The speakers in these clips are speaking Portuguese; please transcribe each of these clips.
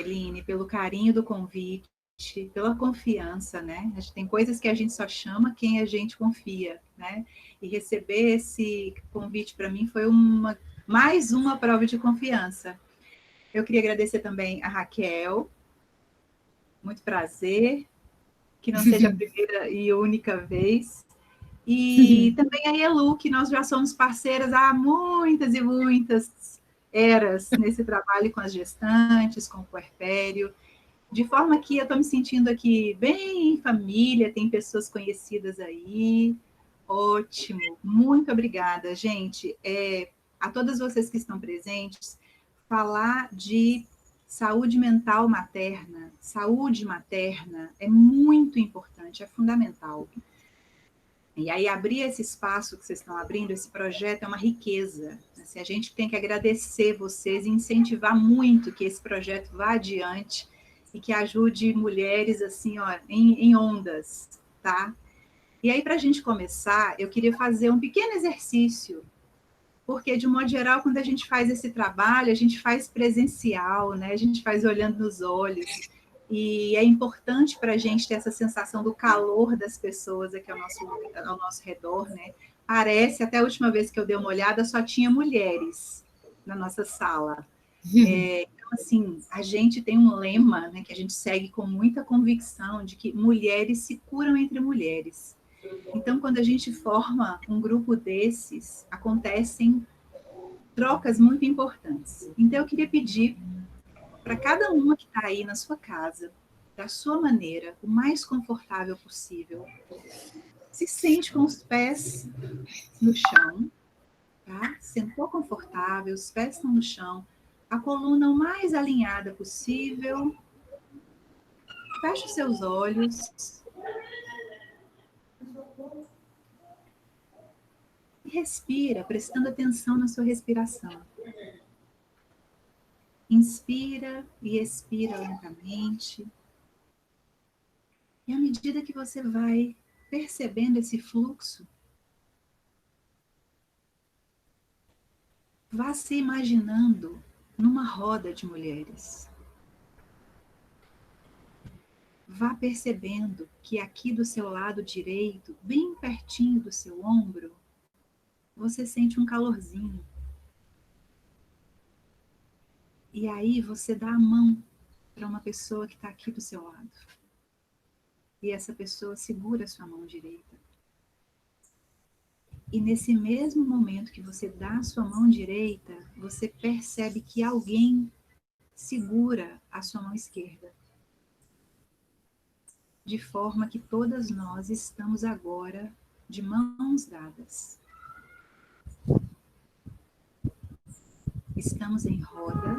Aline, pelo carinho do convite, pela confiança, né? Tem coisas que a gente só chama quem a gente confia, né? E receber esse convite para mim foi mais uma prova de confiança. Eu queria agradecer também a Raquel, muito prazer, que não seja a primeira e única vez. E também a Elu, que nós já somos parceiras há muitas e muitas eras nesse trabalho com as gestantes, com o puerpério, de forma que eu estou me sentindo aqui bem em família, tem pessoas conhecidas aí. Ótimo, muito obrigada, gente. A todas vocês que estão presentes, falar de saúde mental materna, saúde materna, é muito importante, é fundamental. E aí, abrir esse espaço que vocês estão abrindo, esse projeto, é uma riqueza. Assim, a gente tem que agradecer vocês e incentivar muito que esse projeto vá adiante e que ajude mulheres assim, ó, em ondas, tá? E aí, para a gente começar, eu queria fazer um pequeno exercício, porque, de modo geral, quando a gente faz esse trabalho, a gente faz presencial, né? A gente faz olhando nos olhos. E é importante para a gente ter essa sensação do calor das pessoas aqui ao nosso redor, né? Parece, até a última vez que eu dei uma olhada, só tinha mulheres na nossa sala. Então, assim, a gente tem um lema, né, que a gente segue com muita convicção de que mulheres se curam entre mulheres. Então, quando a gente forma um grupo desses, acontecem trocas muito importantes. Então, eu queria pedir para cada uma que está aí na sua casa, da sua maneira, o mais confortável possível, se sente com os pés no chão, tá? Sentou confortável, os pés estão no chão, a coluna o mais alinhada possível. Feche os seus olhos. E respira, prestando atenção na sua respiração. Inspira e expira lentamente. E à medida que você vai percebendo esse fluxo, vá se imaginando numa roda de mulheres. Vá percebendo que aqui do seu lado direito, bem pertinho do seu ombro, você sente um calorzinho. E aí você dá a mão para uma pessoa que está aqui do seu lado. E essa pessoa segura a sua mão direita. E nesse mesmo momento que você dá a sua mão direita, você percebe que alguém segura a sua mão esquerda. De forma que todas nós estamos agora de mãos dadas. Estamos em roda,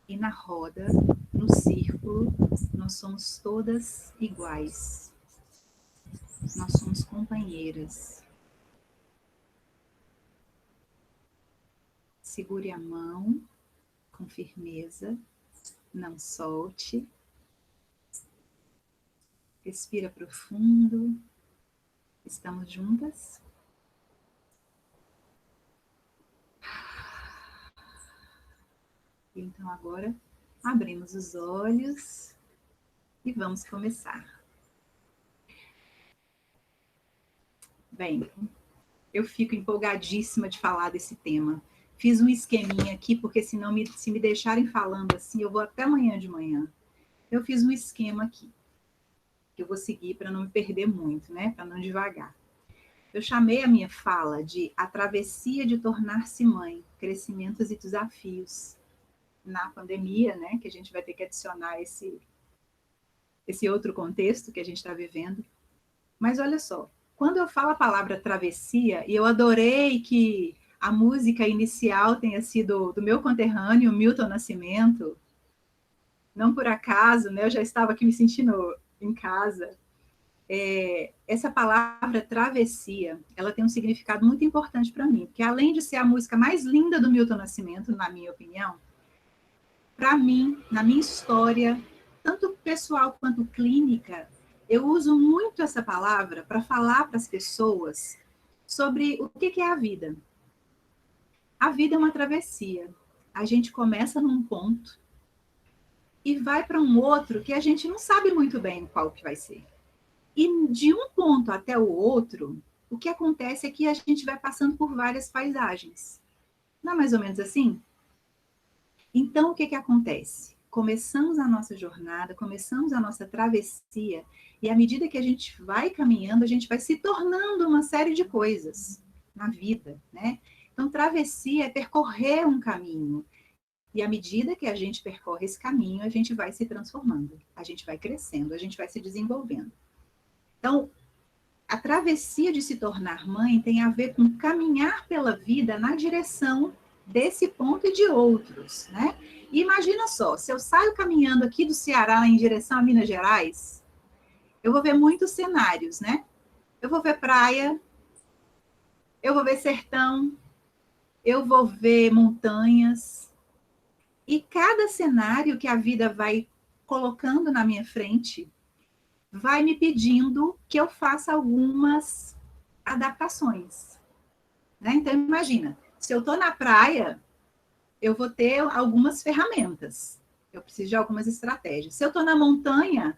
e na roda, no círculo, nós somos todas iguais. Nós somos companheiras. Segure a mão com firmeza, não solte. Respira profundo. Estamos juntas? Então agora abrimos os olhos e vamos começar. Bem, eu fico empolgadíssima de falar desse tema. Fiz um esqueminha aqui, porque senão se me deixarem falando assim, eu vou até amanhã de manhã. Eu fiz um esquema aqui, que eu vou seguir para não me perder muito, né? Para não devagar. Eu chamei a minha fala de A Travessia de Tornar-se Mãe, Crescimentos e Desafios. Na pandemia, né? Que a gente vai ter que adicionar esse outro contexto que a gente está vivendo. Mas olha só, quando eu falo a palavra travessia, e eu adorei que a música inicial tenha sido do meu conterrâneo, Milton Nascimento, não por acaso, né, eu já estava aqui me sentindo em casa. Essa palavra travessia, ela tem um significado muito importante para mim, porque além de ser a música mais linda do Milton Nascimento, na minha opinião, para mim, na minha história, tanto pessoal quanto clínica, eu uso muito essa palavra para falar para as pessoas sobre o que é a vida. A vida é uma travessia. A gente começa num ponto e vai para um outro que a gente não sabe muito bem qual que vai ser. E de um ponto até o outro, o que acontece é que a gente vai passando por várias paisagens. Não é mais ou menos assim? Então, o que, que acontece? Começamos a nossa jornada, começamos a nossa travessia, e à medida que a gente vai caminhando, a gente vai se tornando uma série de coisas na vida, né? Então, travessia é percorrer um caminho. E à medida que a gente percorre esse caminho, a gente vai se transformando, a gente vai crescendo, a gente vai se desenvolvendo. Então, a travessia de se tornar mãe tem a ver com caminhar pela vida na direção desse ponto e de outros, né? E imagina só, se eu saio caminhando aqui do Ceará em direção a Minas Gerais, eu vou ver muitos cenários, né? Eu vou ver praia, eu vou ver sertão, eu vou ver montanhas, e cada cenário que a vida vai colocando na minha frente vai me pedindo que eu faça algumas adaptações, né? Então, imagina, se eu estou na praia, eu vou ter algumas ferramentas, eu preciso de algumas estratégias. Se eu estou na montanha,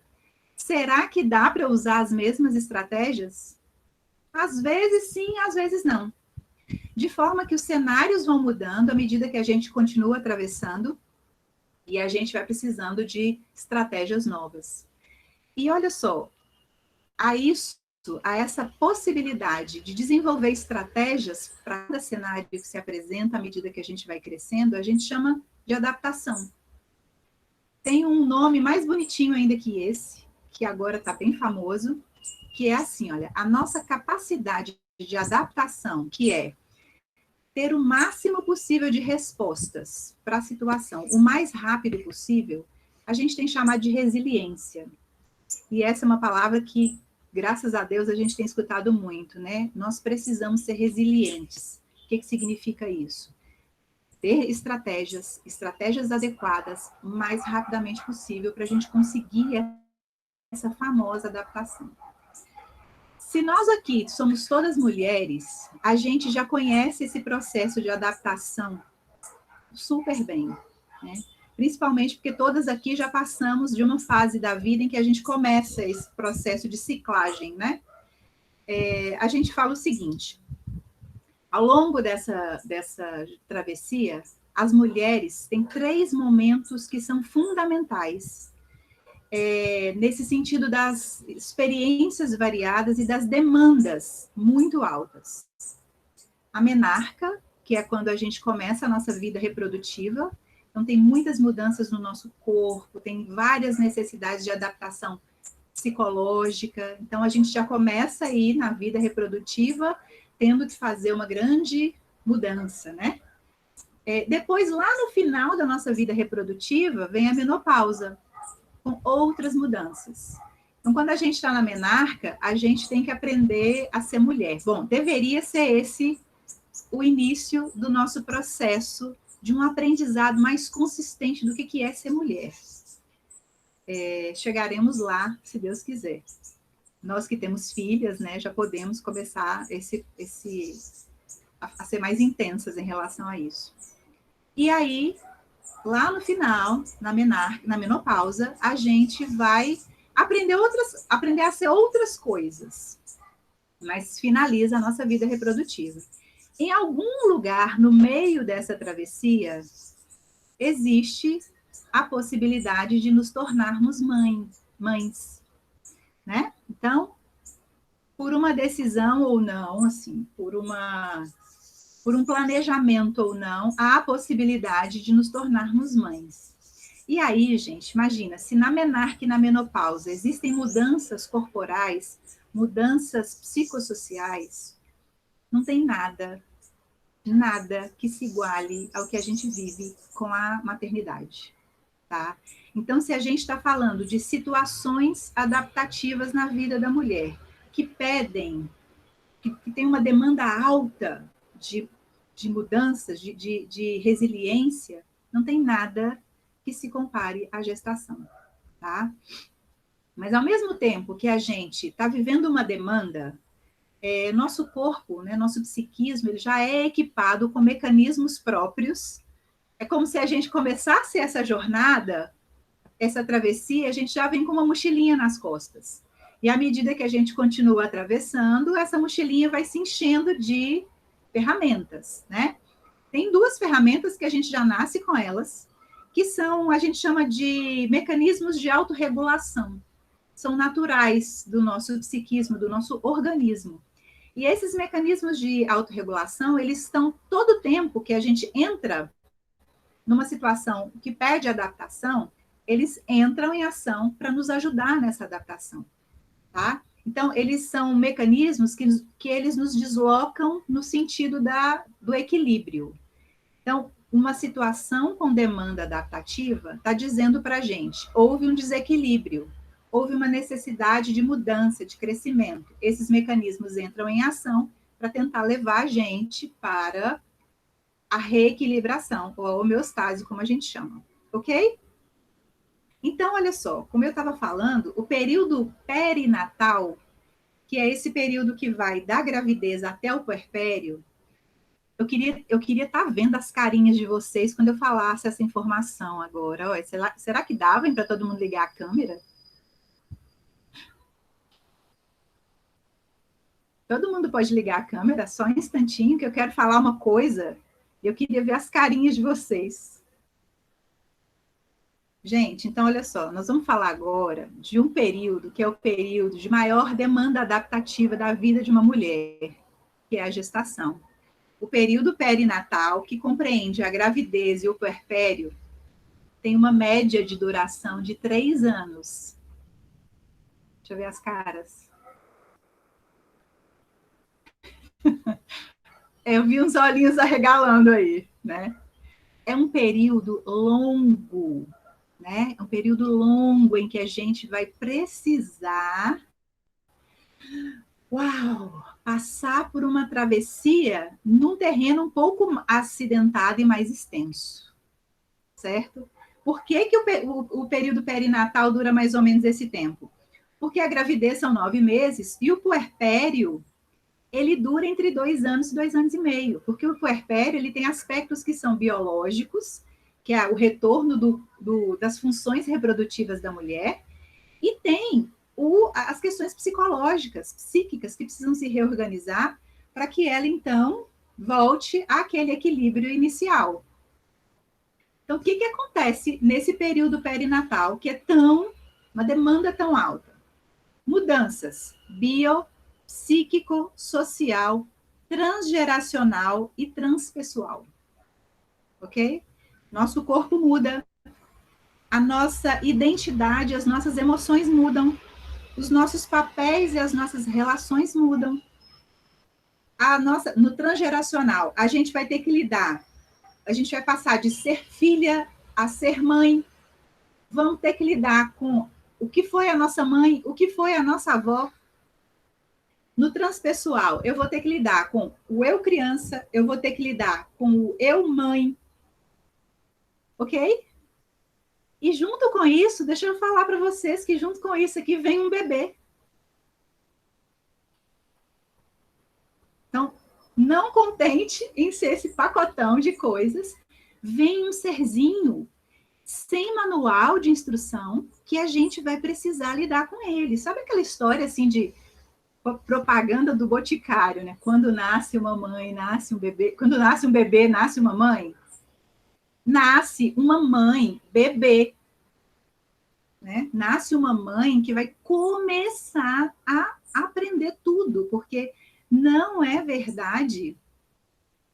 será que dá para usar as mesmas estratégias? Às vezes sim, às vezes não. De forma que os cenários vão mudando à medida que a gente continua atravessando e a gente vai precisando de estratégias novas. E olha só, a essa possibilidade de desenvolver estratégias para cada cenário que se apresenta à medida que a gente vai crescendo, a gente chama de adaptação. Tem um nome mais bonitinho ainda que esse, que agora está bem famoso, que é assim, olha, a nossa capacidade de adaptação, que é ter o máximo possível de respostas para a situação, o mais rápido possível, a gente tem chamado de resiliência. E essa é uma palavra que, graças a Deus, a gente tem escutado muito, né? Nós precisamos ser resilientes. O que significa isso? Ter estratégias adequadas o mais rapidamente possível para a gente conseguir essa famosa adaptação. Se nós aqui somos todas mulheres, a gente já conhece esse processo de adaptação super bem, né? Principalmente porque todas aqui já passamos de uma fase da vida em que a gente começa esse processo de ciclagem, né? A gente fala o seguinte, ao longo dessa travessia, as mulheres têm 3 momentos que são fundamentais, nesse sentido das experiências variadas e das demandas muito altas. A menarca, que é quando a gente começa a nossa vida reprodutiva, então tem muitas mudanças no nosso corpo, tem várias necessidades de adaptação psicológica, então a gente já começa aí na vida reprodutiva tendo que fazer uma grande mudança, né? Depois, lá no final da nossa vida reprodutiva, vem a menopausa, com outras mudanças. Então, quando a gente está na menarca, a gente tem que aprender a ser mulher. Bom, deveria ser esse o início do nosso processo de um aprendizado mais consistente do que é ser mulher. Chegaremos lá, se Deus quiser. Nós que temos filhas, né, já podemos começar a ser mais intensas em relação a isso. E aí, lá no final, na menopausa, a gente vai aprender a ser outras coisas, mas finaliza a nossa vida reprodutiva. Em algum lugar no meio dessa travessia, existe a possibilidade de nos tornarmos mães, né? Então, por uma decisão ou não, assim, por um planejamento ou não, há a possibilidade de nos tornarmos mães. E aí, gente, imagina, se na menarca e na menopausa existem mudanças corporais, mudanças psicossociais, não tem nada que se iguale ao que a gente vive com a maternidade, tá? Então, se a gente está falando de situações adaptativas na vida da mulher, que pedem, que tem uma demanda alta de mudanças, de resiliência, não tem nada que se compare à gestação, tá? Mas, ao mesmo tempo que a gente está vivendo uma demanda, nosso corpo, né, nosso psiquismo, ele já é equipado com mecanismos próprios. É como se a gente começasse essa jornada essa travessia, a gente já vem com uma mochilinha nas costas. E à medida que a gente continua atravessando, essa mochilinha vai se enchendo de ferramentas, né? Tem duas ferramentas que a gente já nasce com elas, que são, a gente chama de mecanismos de autorregulação. São naturais do nosso psiquismo, do nosso organismo. E esses mecanismos de autorregulação, eles estão todo o tempo que a gente entra numa situação que pede adaptação, eles entram em ação para nos ajudar nessa adaptação, tá? Então, eles são mecanismos que eles nos deslocam no sentido do equilíbrio. Então, uma situação com demanda adaptativa está dizendo para a gente, houve um desequilíbrio, houve uma necessidade de mudança, de crescimento. Esses mecanismos entram em ação para tentar levar a gente para a reequilibração, ou a homeostase, como a gente chama, ok? Então, olha só, como eu estava falando, o período perinatal, que é esse período que vai da gravidez até o puerpério, eu queria estar vendo as carinhas de vocês quando eu falasse essa informação agora. Olha, será que dava para todo mundo ligar a câmera? Todo mundo pode ligar a câmera, só um instantinho, que eu quero falar uma coisa. Eu queria ver as carinhas de vocês. Gente, então olha só, nós vamos falar agora de um período que é o período de maior demanda adaptativa da vida de uma mulher, que é a gestação. O período perinatal, que compreende a gravidez e o puerpério, tem uma média de duração de 3 anos. Deixa eu ver as caras. Eu vi uns olhinhos arregalando aí, né? É um período longo, né? É um período longo em que a gente vai precisar, passar por uma travessia num terreno um pouco acidentado e mais extenso, certo? Por que o período perinatal dura mais ou menos esse tempo? Porque a gravidez são 9 meses e o puerpério ele dura entre 2 anos e 2 anos e meio, porque o puerpério ele tem aspectos que são biológicos, que é o retorno das funções reprodutivas da mulher, e tem as questões psicológicas, psíquicas, que precisam se reorganizar para que ela, então, volte àquele equilíbrio inicial. Então, o que acontece nesse período perinatal, que é uma demanda tão alta? Mudanças psíquico, social, transgeracional e transpessoal. Ok? Nosso corpo muda, a nossa identidade, as nossas emoções mudam, os nossos papéis e as nossas relações mudam. No transgeracional, a gente vai ter que lidar, a gente vai passar de ser filha a ser mãe, vamos ter que lidar com o que foi a nossa mãe, o que foi a nossa avó. No transpessoal, eu vou ter que lidar com o eu criança, eu vou ter que lidar com o eu mãe, ok? E junto com isso, deixa eu falar para vocês que junto com isso aqui vem um bebê. Então, não contente em ser esse pacotão de coisas, vem um serzinho sem manual de instrução que a gente vai precisar lidar com ele. Sabe aquela história assim de propaganda do Boticário, né? Quando nasce uma mãe, nasce um bebê. Quando nasce um bebê, nasce uma mãe. Nasce uma mãe, bebê. Né? Nasce uma mãe que vai começar a aprender tudo, porque não é verdade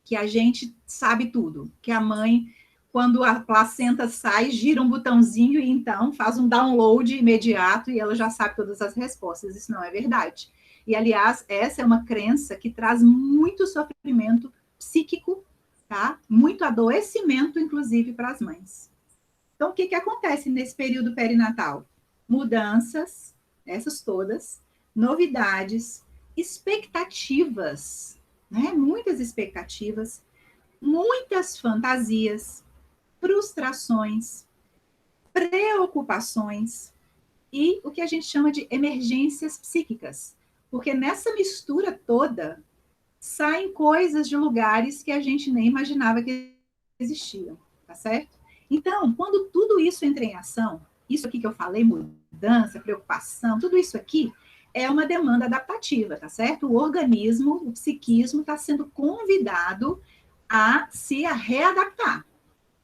que a gente sabe tudo, que a mãe, quando a placenta sai, gira um botãozinho e então faz um download imediato e ela já sabe todas as respostas. Isso não é verdade. E, aliás, essa é uma crença que traz muito sofrimento psíquico, tá? Muito adoecimento, inclusive, para as mães. Então, o que acontece nesse período perinatal? Mudanças, essas todas, novidades, expectativas, né? Muitas expectativas, muitas fantasias, frustrações, preocupações e o que a gente chama de emergências psíquicas. Porque nessa mistura toda, saem coisas de lugares que a gente nem imaginava que existiam, tá certo? Então, quando tudo isso entra em ação, isso aqui que eu falei, mudança, preocupação, tudo isso aqui é uma demanda adaptativa, tá certo? O organismo, o psiquismo está sendo convidado a se readaptar,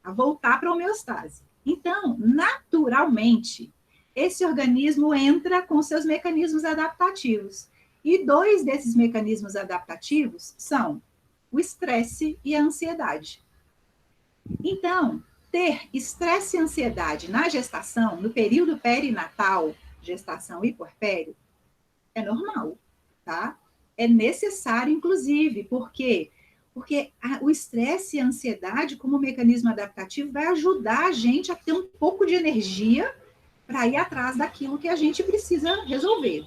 a voltar para a homeostase. Então, naturalmente, esse organismo entra com seus mecanismos adaptativos. E dois desses mecanismos adaptativos são o estresse e a ansiedade. Então, ter estresse e ansiedade na gestação, no período perinatal, gestação e puerpério, é normal, tá? É necessário, inclusive, por quê? Porque o estresse e a ansiedade, como mecanismo adaptativo, vai ajudar a gente a ter um pouco de energia para ir atrás daquilo que a gente precisa resolver.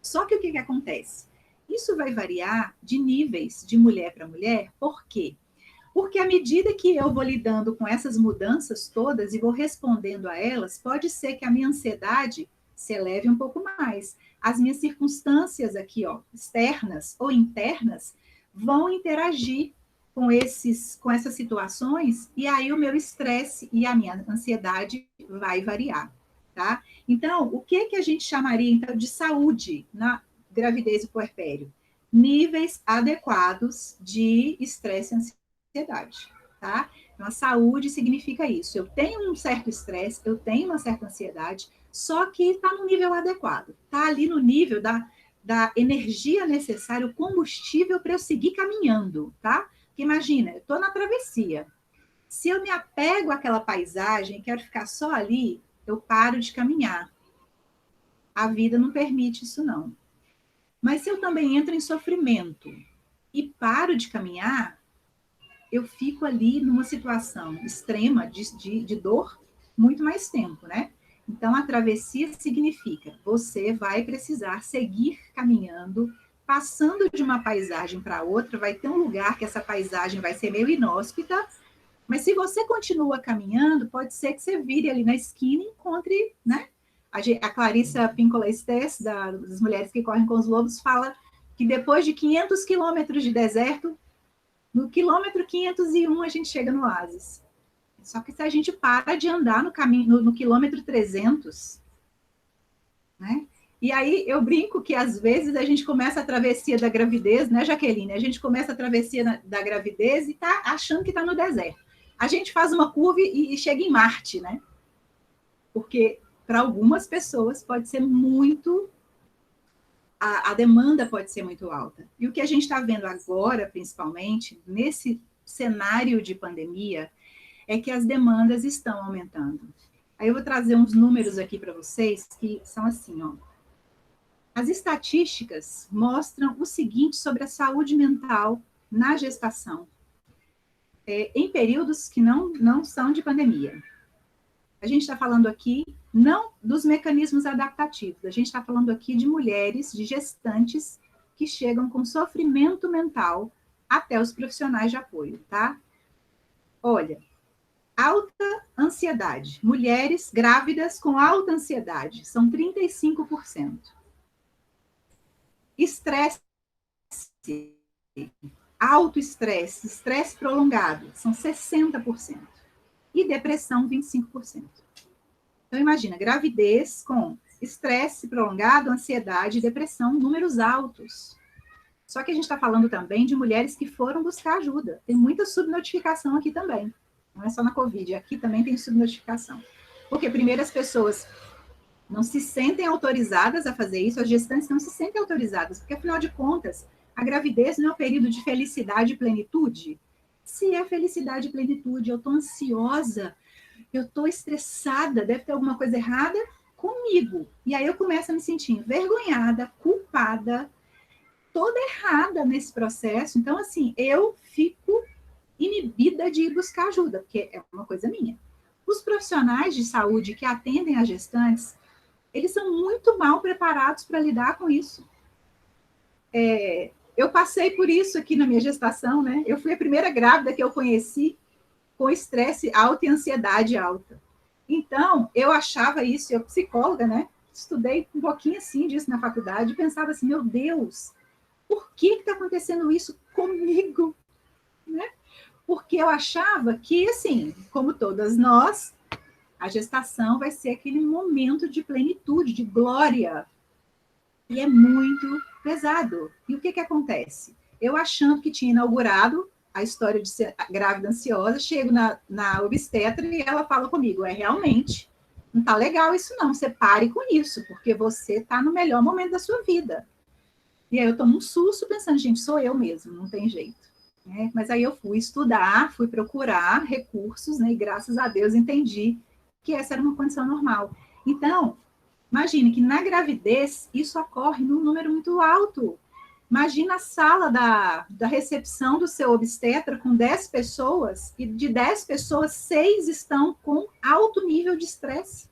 Só que o que acontece? Isso vai variar de níveis de mulher para mulher, por quê? Porque à medida que eu vou lidando com essas mudanças todas e vou respondendo a elas, pode ser que a minha ansiedade se eleve um pouco mais. As minhas circunstâncias aqui, ó, externas ou internas, vão interagir com essas situações, e aí o meu estresse e a minha ansiedade vai variar, tá? Então, o que a gente chamaria, então, de saúde na gravidez e puerpério? Níveis adequados de estresse e ansiedade, tá? Então, a saúde significa isso. Eu tenho um certo estresse, eu tenho uma certa ansiedade, só que está no nível adequado. Está ali no nível da energia necessária, o combustível para eu seguir caminhando, tá? Porque imagina, eu estou na travessia. Se eu me apego àquela paisagem e quero ficar só ali, eu paro de caminhar. A vida não permite isso, não. Mas se eu também entro em sofrimento e paro de caminhar, eu fico ali numa situação extrema de dor muito mais tempo, né? Então, a travessia significa você vai precisar seguir caminhando, passando de uma paisagem para outra, vai ter um lugar que essa paisagem vai ser meio inóspita, mas se você continua caminhando, pode ser que você vire ali na esquina e encontre, né? A Clarissa Pinkola Estes, das Mulheres que Correm com os Lobos, fala que depois de 500 quilômetros de deserto, no quilômetro 501 a gente chega no oásis. Só que se a gente para de andar no caminho, no quilômetro 300, né? E aí eu brinco que às vezes a gente começa a travessia da gravidez, né, Jaqueline? A gente começa a travessia da gravidez e tá achando que está no deserto. A gente faz uma curva e chega em Marte, né? Porque para algumas pessoas pode ser muito... A demanda pode ser muito alta. E o que a gente está vendo agora, principalmente, nesse cenário de pandemia, é que as demandas estão aumentando. Aí eu vou trazer uns números aqui para vocês, que são assim, ó. As estatísticas mostram o seguinte sobre a saúde mental na gestação, em períodos que não são de pandemia. A gente está falando aqui não dos mecanismos adaptativos, a gente está falando aqui de mulheres, de gestantes, que chegam com sofrimento mental até os profissionais de apoio, tá? Olha, alta ansiedade. Mulheres grávidas com alta ansiedade são 35%. Estresse, alto estresse, estresse prolongado, são 60%. E depressão, 25%. Então, imagina, gravidez com estresse prolongado, ansiedade e depressão, números altos. Só que a gente está falando também de mulheres que foram buscar ajuda. Tem muita subnotificação aqui também. Não é só na Covid, aqui também tem subnotificação. Porque, primeiro, as pessoas não se sentem autorizadas a fazer isso, as gestantes não se sentem autorizadas, porque, afinal de contas, a gravidez não é um período de felicidade e plenitude? Se é felicidade e plenitude, eu estou ansiosa, eu estou estressada, deve ter alguma coisa errada comigo. E aí eu começo a me sentir envergonhada, culpada, toda errada nesse processo. Então, assim, eu fico inibida de ir buscar ajuda, porque é uma coisa minha. Os profissionais de saúde que atendem as gestantes, eles são muito mal preparados para lidar com isso. Eu passei por isso aqui na minha gestação, né? Eu fui a primeira grávida que eu conheci com estresse alto e ansiedade alta. Então, eu achava isso, eu psicóloga, né? Estudei um pouquinho assim disso na faculdade e pensava assim, meu Deus, por que está acontecendo isso comigo? Né? Porque eu achava que, assim, como todas nós, A gestação vai ser aquele momento de plenitude, de glória. E é muito pesado. E o que acontece? Eu achando que tinha inaugurado a história de ser grávida ansiosa, chego na obstetra e ela fala comigo, realmente, não tá legal isso não, você pare com isso, porque você tá no melhor momento da sua vida. E aí eu tomo um susto pensando, gente, sou eu mesmo, não tem jeito. Né? Mas aí eu fui estudar, fui procurar recursos, né? E graças a Deus entendi que essa era uma condição normal. Então, imagine que na gravidez isso ocorre num número muito alto. Imagina a sala da recepção do seu obstetra com 10 pessoas, e de 10 pessoas, 6 estão com alto nível de estresse.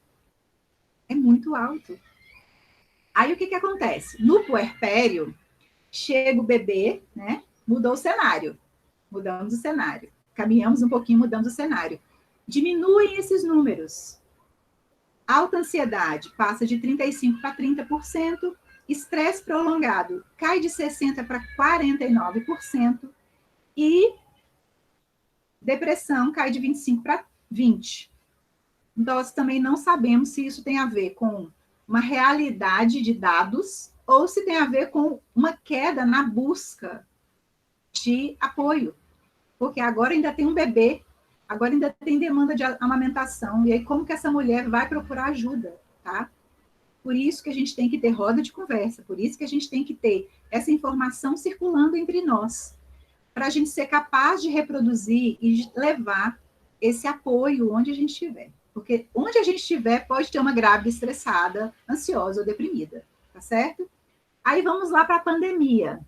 É muito alto. Aí o que acontece? No puerpério, chega o bebê, né? Mudou o cenário. Mudamos o cenário. Caminhamos um pouquinho, mudamos o cenário. Diminuem esses números. Alta ansiedade passa de 35% para 30%. Estresse prolongado cai de 60% para 49%. E depressão cai de 25% para 20%. Nós também não sabemos se isso tem a ver com uma realidade de dados ou se tem a ver com uma queda na busca de apoio. Porque agora ainda tem um bebê, agora ainda tem demanda de amamentação, e aí como que essa mulher vai procurar ajuda, tá? Por isso que a gente tem que ter roda de conversa, por isso que a gente tem que ter essa informação circulando entre nós, para a gente ser capaz de reproduzir e de levar esse apoio onde a gente estiver. Porque onde a gente estiver, pode ter uma grávida estressada, ansiosa ou deprimida, tá certo? Aí vamos lá para a pandemia.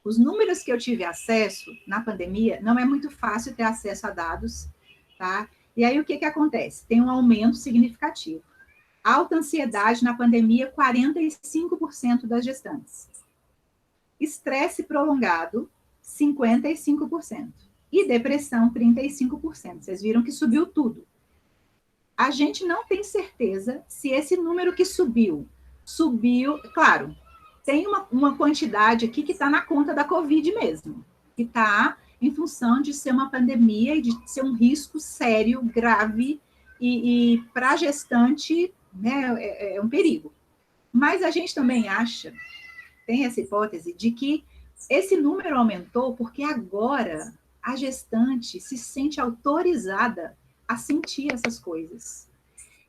Os números que eu tive acesso na pandemia, não é muito fácil ter acesso a dados, tá? E aí o que acontece? Tem um aumento significativo. Alta ansiedade na pandemia, 45% das gestantes. Estresse prolongado, 55%. E depressão, 35%. Vocês viram que subiu tudo. A gente não tem certeza se esse número que subiu, claro, tem uma quantidade aqui que está na conta da Covid mesmo, que está em função de ser uma pandemia e de ser um risco sério, grave, e para a gestante, né, é um perigo. Mas a gente também acha, tem essa hipótese, de que esse número aumentou porque agora a gestante se sente autorizada a sentir essas coisas.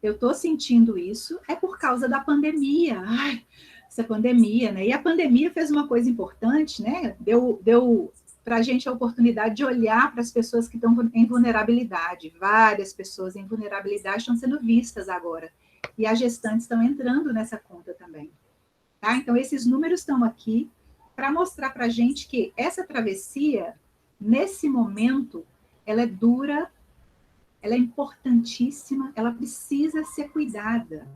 Eu estou sentindo isso, é por causa da pandemia. Ai, essa pandemia, né? E a pandemia fez uma coisa importante, né? Deu para a gente a oportunidade de olhar para as pessoas que estão em vulnerabilidade. Várias pessoas em vulnerabilidade estão sendo vistas agora. E as gestantes estão entrando nessa conta também. Tá? Então, esses números estão aqui para mostrar para a gente que essa travessia, nesse momento, ela é dura, ela é importantíssima, ela precisa ser cuidada.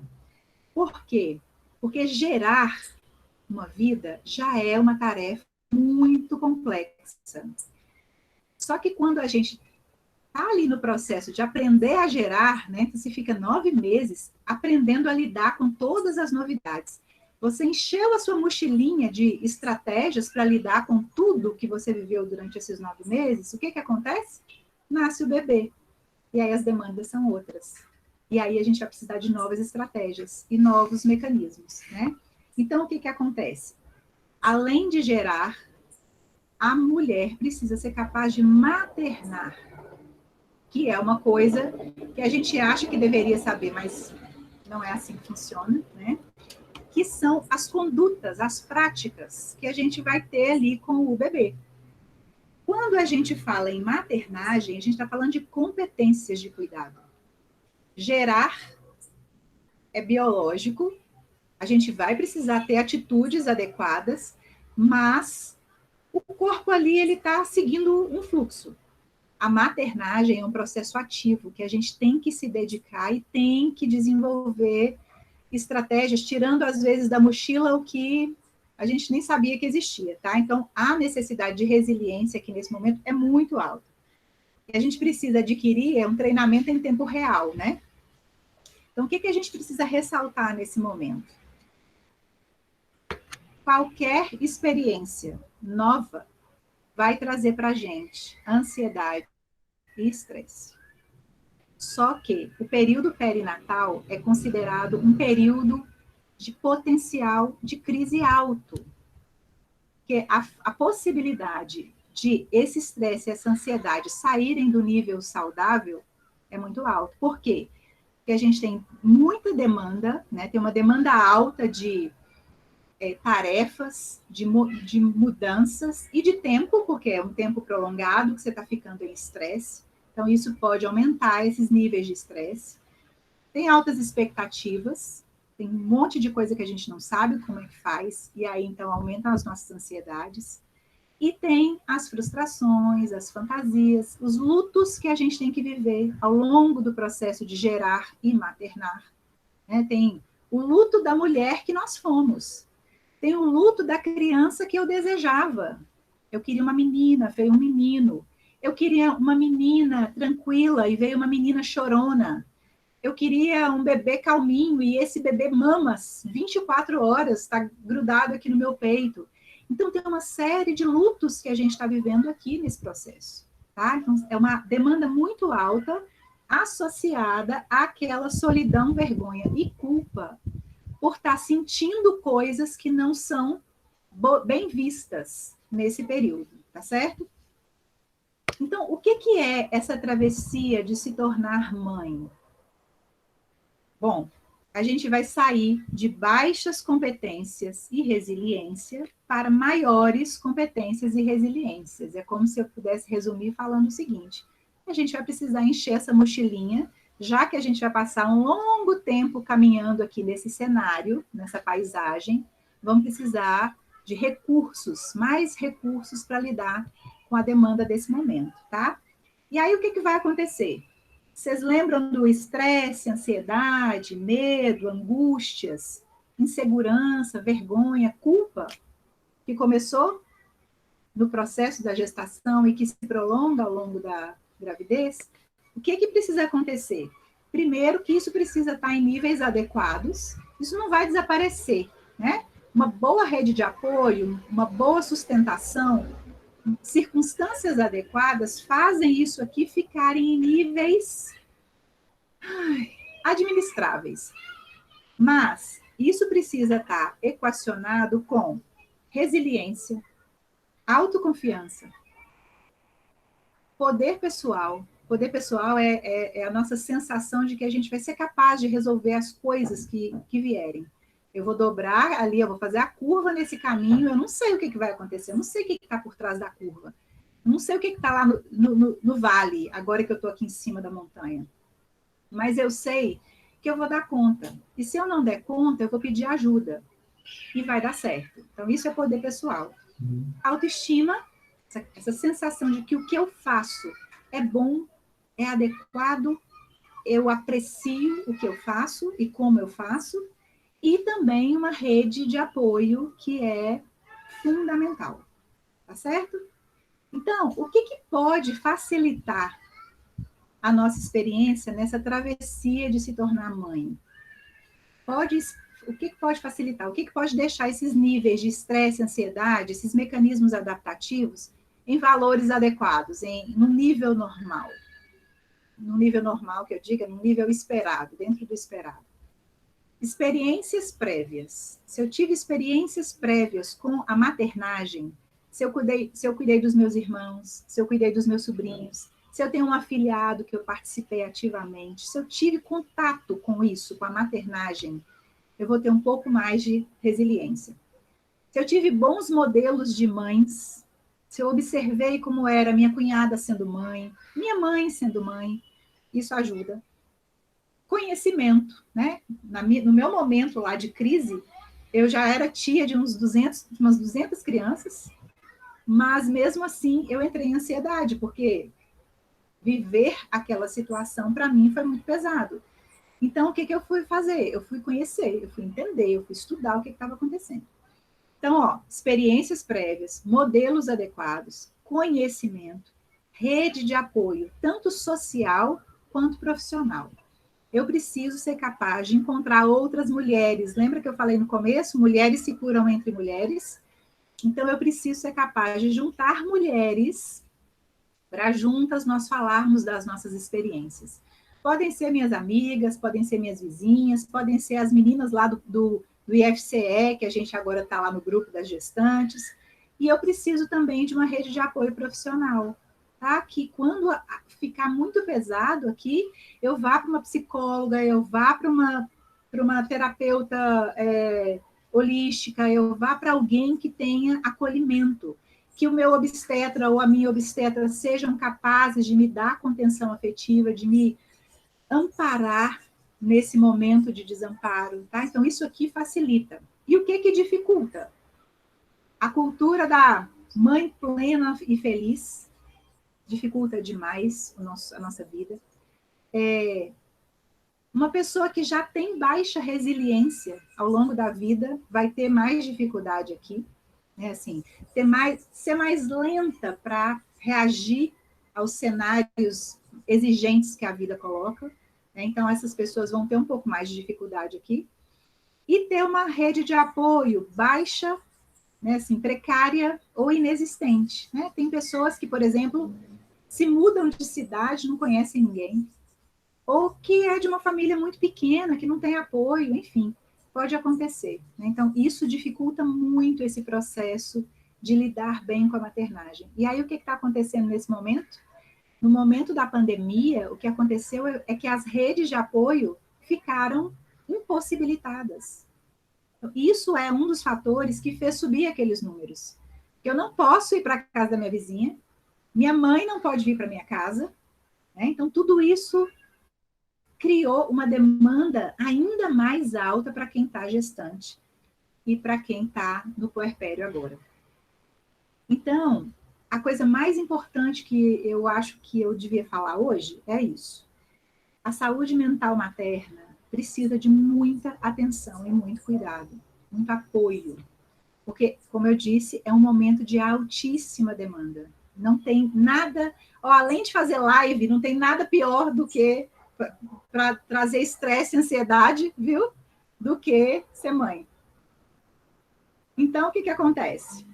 Por quê? Porque gerar uma vida já é uma tarefa muito complexa. Só que quando a gente está ali no processo de aprender a gerar, né, você fica 9 meses aprendendo a lidar com todas as novidades. Você encheu a sua mochilinha de estratégias para lidar com tudo que você viveu durante esses 9 meses, o que acontece? Nasce o bebê. E aí as demandas são outras. E aí a gente vai precisar de novas estratégias e novos mecanismos, né? Então, o que acontece? Além de gerar, a mulher precisa ser capaz de maternar, que é uma coisa que a gente acha que deveria saber, mas não é assim que funciona, né? Que são as condutas, as práticas que a gente vai ter ali com o bebê. Quando a gente fala em maternagem, a gente está falando de competências de cuidado. Gerar é biológico, a gente vai precisar ter atitudes adequadas, mas o corpo ali ele está seguindo um fluxo. A maternagem é um processo ativo que a gente tem que se dedicar e tem que desenvolver estratégias, tirando às vezes da mochila o que a gente nem sabia que existia, tá? Então, a necessidade de resiliência aqui nesse momento é muito alta. E a gente precisa adquirir um treinamento em tempo real, né? Então, o que a gente precisa ressaltar nesse momento? Qualquer experiência nova vai trazer para a gente ansiedade e estresse. Só que o período perinatal é considerado um período de potencial de crise alto, que a possibilidade de esse estresse e essa ansiedade saírem do nível saudável é muito alto. Por quê? Porque a gente tem muita demanda, né? Tem uma demanda alta de tarefas, de mudanças e de tempo, porque é um tempo prolongado que você está ficando em estresse. Então, isso pode aumentar esses níveis de estresse. Tem altas expectativas, tem um monte de coisa que a gente não sabe como é que faz, e aí, então, aumentam as nossas ansiedades. E tem as frustrações, as fantasias, os lutos que a gente tem que viver ao longo do processo de gerar e maternar. Né? Tem o luto da mulher que nós fomos. Tem o luto da criança que eu desejava. Eu queria uma menina, veio um menino. Eu queria uma menina tranquila e veio uma menina chorona. Eu queria um bebê calminho e esse bebê mamas 24 horas, está grudado aqui no meu peito. Então, tem uma série de lutos que a gente está vivendo aqui nesse processo. Tá? Então, é uma demanda muito alta associada àquela solidão, vergonha e culpa por estar sentindo coisas que não são bem vistas nesse período, tá certo? Então, o que é essa travessia de se tornar mãe? Bom, a gente vai sair de baixas competências e resiliência para maiores competências e resiliências. É como se eu pudesse resumir falando o seguinte: a gente vai precisar encher essa mochilinha, já que a gente vai passar um longo tempo caminhando aqui nesse cenário, nessa paisagem, vamos precisar de recursos, mais recursos para lidar com a demanda desse momento, tá? E aí o que vai acontecer? Vocês lembram do estresse, ansiedade, medo, angústias, insegurança, vergonha, culpa, que começou no processo da gestação e que se prolonga ao longo da gravidez? O que precisa acontecer? Primeiro, que isso precisa estar em níveis adequados, isso não vai desaparecer, né? Uma boa rede de apoio, uma boa sustentação, circunstâncias adequadas fazem isso aqui ficarem em níveis administráveis. Mas isso precisa estar equacionado com resiliência, autoconfiança, poder pessoal. Poder pessoal é a nossa sensação de que a gente vai ser capaz de resolver as coisas que vierem. Eu vou dobrar ali, eu vou fazer a curva nesse caminho, eu não sei o que vai acontecer, eu não sei o que está por trás da curva, eu não sei o que está lá no vale, agora que eu estou aqui em cima da montanha. Mas eu sei que eu vou dar conta. E se eu não der conta, eu vou pedir ajuda. E vai dar certo. Então, isso é poder pessoal. Autoestima, essa sensação de que o que eu faço é bom, é adequado, eu aprecio o que eu faço e como eu faço, e também uma rede de apoio que é fundamental. Tá certo? Então, o que pode facilitar a nossa experiência nessa travessia de se tornar mãe? O que pode facilitar? O que pode deixar esses níveis de estresse, ansiedade, esses mecanismos adaptativos em valores adequados, no nível normal? No nível normal, que eu diga, no nível esperado, dentro do esperado. Experiências prévias. Se eu tive experiências prévias com a maternagem, se eu cuidei dos meus irmãos, se eu cuidei dos meus sobrinhos, se eu tenho um afilhado que eu participei ativamente, se eu tive contato com isso, com a maternagem, eu vou ter um pouco mais de resiliência. Se eu tive bons modelos de mães, se eu observei como era minha cunhada sendo mãe, minha mãe sendo mãe, isso ajuda. Conhecimento, né? No meu momento lá de crise, eu já era tia de umas 200 crianças, mas mesmo assim eu entrei em ansiedade, porque viver aquela situação para mim foi muito pesado. Então, o que eu fui fazer? Eu fui conhecer, eu fui entender, eu fui estudar o que estava acontecendo. Então, ó, experiências prévias, modelos adequados, conhecimento, rede de apoio, tanto social quanto profissional. Eu preciso ser capaz de encontrar outras mulheres. Lembra que eu falei no começo? Mulheres se curam entre mulheres. Então, eu preciso ser capaz de juntar mulheres para juntas nós falarmos das nossas experiências. Podem ser minhas amigas, podem ser minhas vizinhas, podem ser as meninas lá do IFCE, que a gente agora está lá no grupo das gestantes. E eu preciso também de uma rede de apoio profissional, tá? Que quando ficar muito pesado aqui, eu vá para uma psicóloga, eu vá para uma terapeuta holística, eu vá para alguém que tenha acolhimento, que o meu obstetra ou a minha obstetra sejam capazes de me dar contenção afetiva, de me amparar nesse momento de desamparo, tá? Então, isso aqui facilita. E o que dificulta? A cultura da mãe plena e feliz dificulta demais a nossa vida. Uma pessoa que já tem baixa resiliência ao longo da vida vai ter mais dificuldade aqui, né? Assim, ser mais lenta para reagir aos cenários exigentes que a vida coloca, né? Então, essas pessoas vão ter um pouco mais de dificuldade aqui. E ter uma rede de apoio baixa, né? Assim, precária ou inexistente, né? Tem pessoas que, por exemplo, se mudam de cidade, não conhecem ninguém, ou que é de uma família muito pequena, que não tem apoio, enfim, pode acontecer, né? Então, isso dificulta muito esse processo de lidar bem com a maternagem. E aí, o que está acontecendo nesse momento? No momento da pandemia, o que aconteceu é que as redes de apoio ficaram impossibilitadas. Isso é um dos fatores que fez subir aqueles números. Eu não posso ir para a casa da minha vizinha, minha mãe não pode vir para minha casa, né? Então, tudo isso criou uma demanda ainda mais alta para quem está gestante e para quem está no puerpério agora. Então, a coisa mais importante que eu acho que eu devia falar hoje é isso. A saúde mental materna precisa de muita atenção e muito cuidado, muito apoio, porque, como eu disse, é um momento de altíssima demanda. Não tem nada, além de fazer live, não tem nada pior do que para trazer estresse e ansiedade, viu? Do que ser mãe. Então, o que acontece?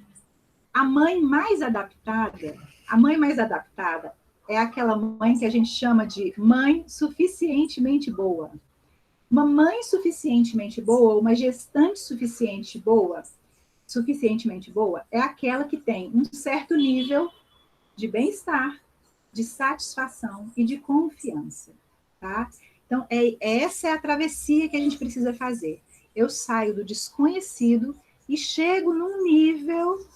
A mãe mais adaptada é aquela mãe que a gente chama de mãe suficientemente boa. Uma mãe suficientemente boa, uma gestante suficientemente boa, é aquela que tem um certo nível de bem-estar, de satisfação e de confiança, tá? Então, essa é a travessia que a gente precisa fazer. Eu saio do desconhecido e chego num nível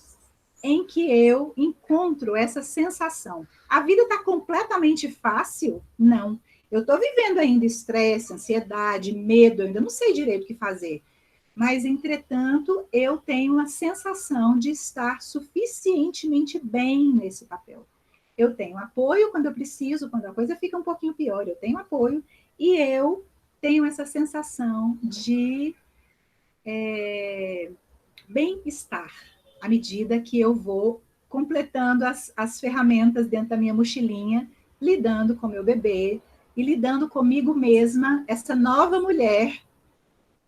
em que eu encontro essa sensação. A vida está completamente fácil? Não. Eu estou vivendo ainda estresse, ansiedade, medo, eu ainda não sei direito o que fazer. Mas, entretanto, eu tenho a sensação de estar suficientemente bem nesse papel. Eu tenho apoio quando eu preciso, quando a coisa fica um pouquinho pior, eu tenho apoio, e eu tenho essa sensação de bem-estar, à medida que eu vou completando as ferramentas dentro da minha mochilinha, lidando com meu bebê e lidando comigo mesma, essa nova mulher,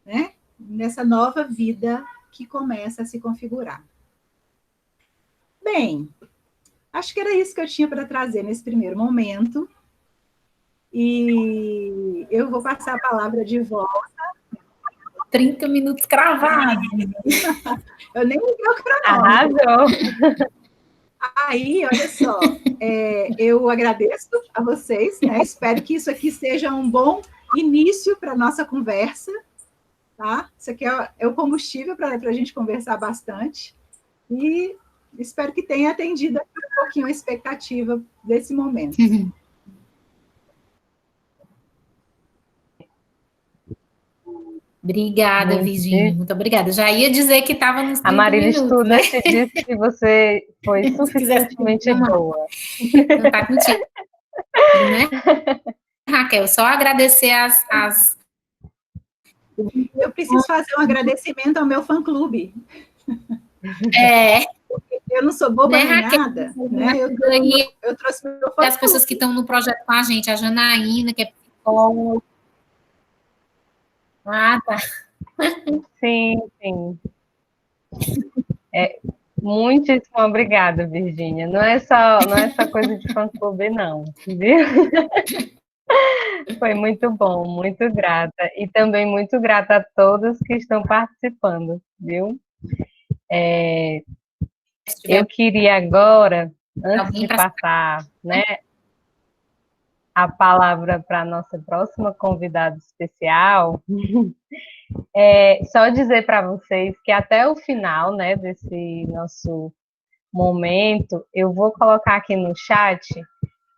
né? Nessa nova vida que começa a se configurar. Bem, acho que era isso que eu tinha para trazer nesse primeiro momento. E eu vou passar a palavra de volta. 30 minutos cravados. Eu nem liguei o cronômetro. Arrasou. Aí, olha só, eu agradeço a vocês, né? Espero que isso aqui seja um bom início para a nossa conversa, tá? Isso aqui é o combustível para a gente conversar bastante. E espero que tenha atendido aqui um pouquinho a expectativa desse momento. Obrigada, Virginia. Muito obrigada. Já ia dizer que estava nos 30 A Marília minutos, estuda, né? te disse que você foi suficientemente boa. Não está contigo, né? Raquel, só agradecer as... Eu preciso fazer um agradecimento ao meu fã-clube. Eu não sou boba nem nada, né? Eu trouxe meu fã-clube. As pessoas que estão no projeto com a gente, a Janaína, que é psicóloga. Ah, tá. Sim. Muitíssimo obrigada, Virginia. Não é só coisa de fã-clube, não, viu? Foi muito bom, muito grata. E também muito grata a todos que estão participando, viu? Se Eu tiver queria agora, antes alguém de para passar, né, a palavra para a nossa próxima convidada especial, só dizer para vocês que até o final, né, desse nosso momento, eu vou colocar aqui no chat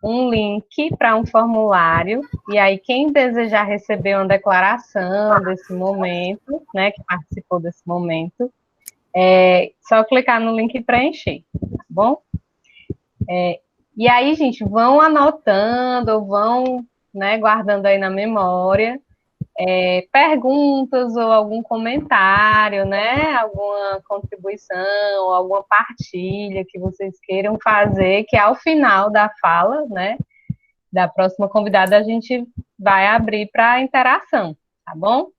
um link para um formulário, e aí quem desejar receber uma declaração desse momento, né, que participou desse momento, só clicar no link e preencher, tá bom? E aí, gente, vão anotando, ou vão, né, guardando aí na memória, perguntas ou algum comentário, né, alguma contribuição, ou alguma partilha que vocês queiram fazer, que ao final da fala, né, da próxima convidada, a gente vai abrir para interação, tá bom?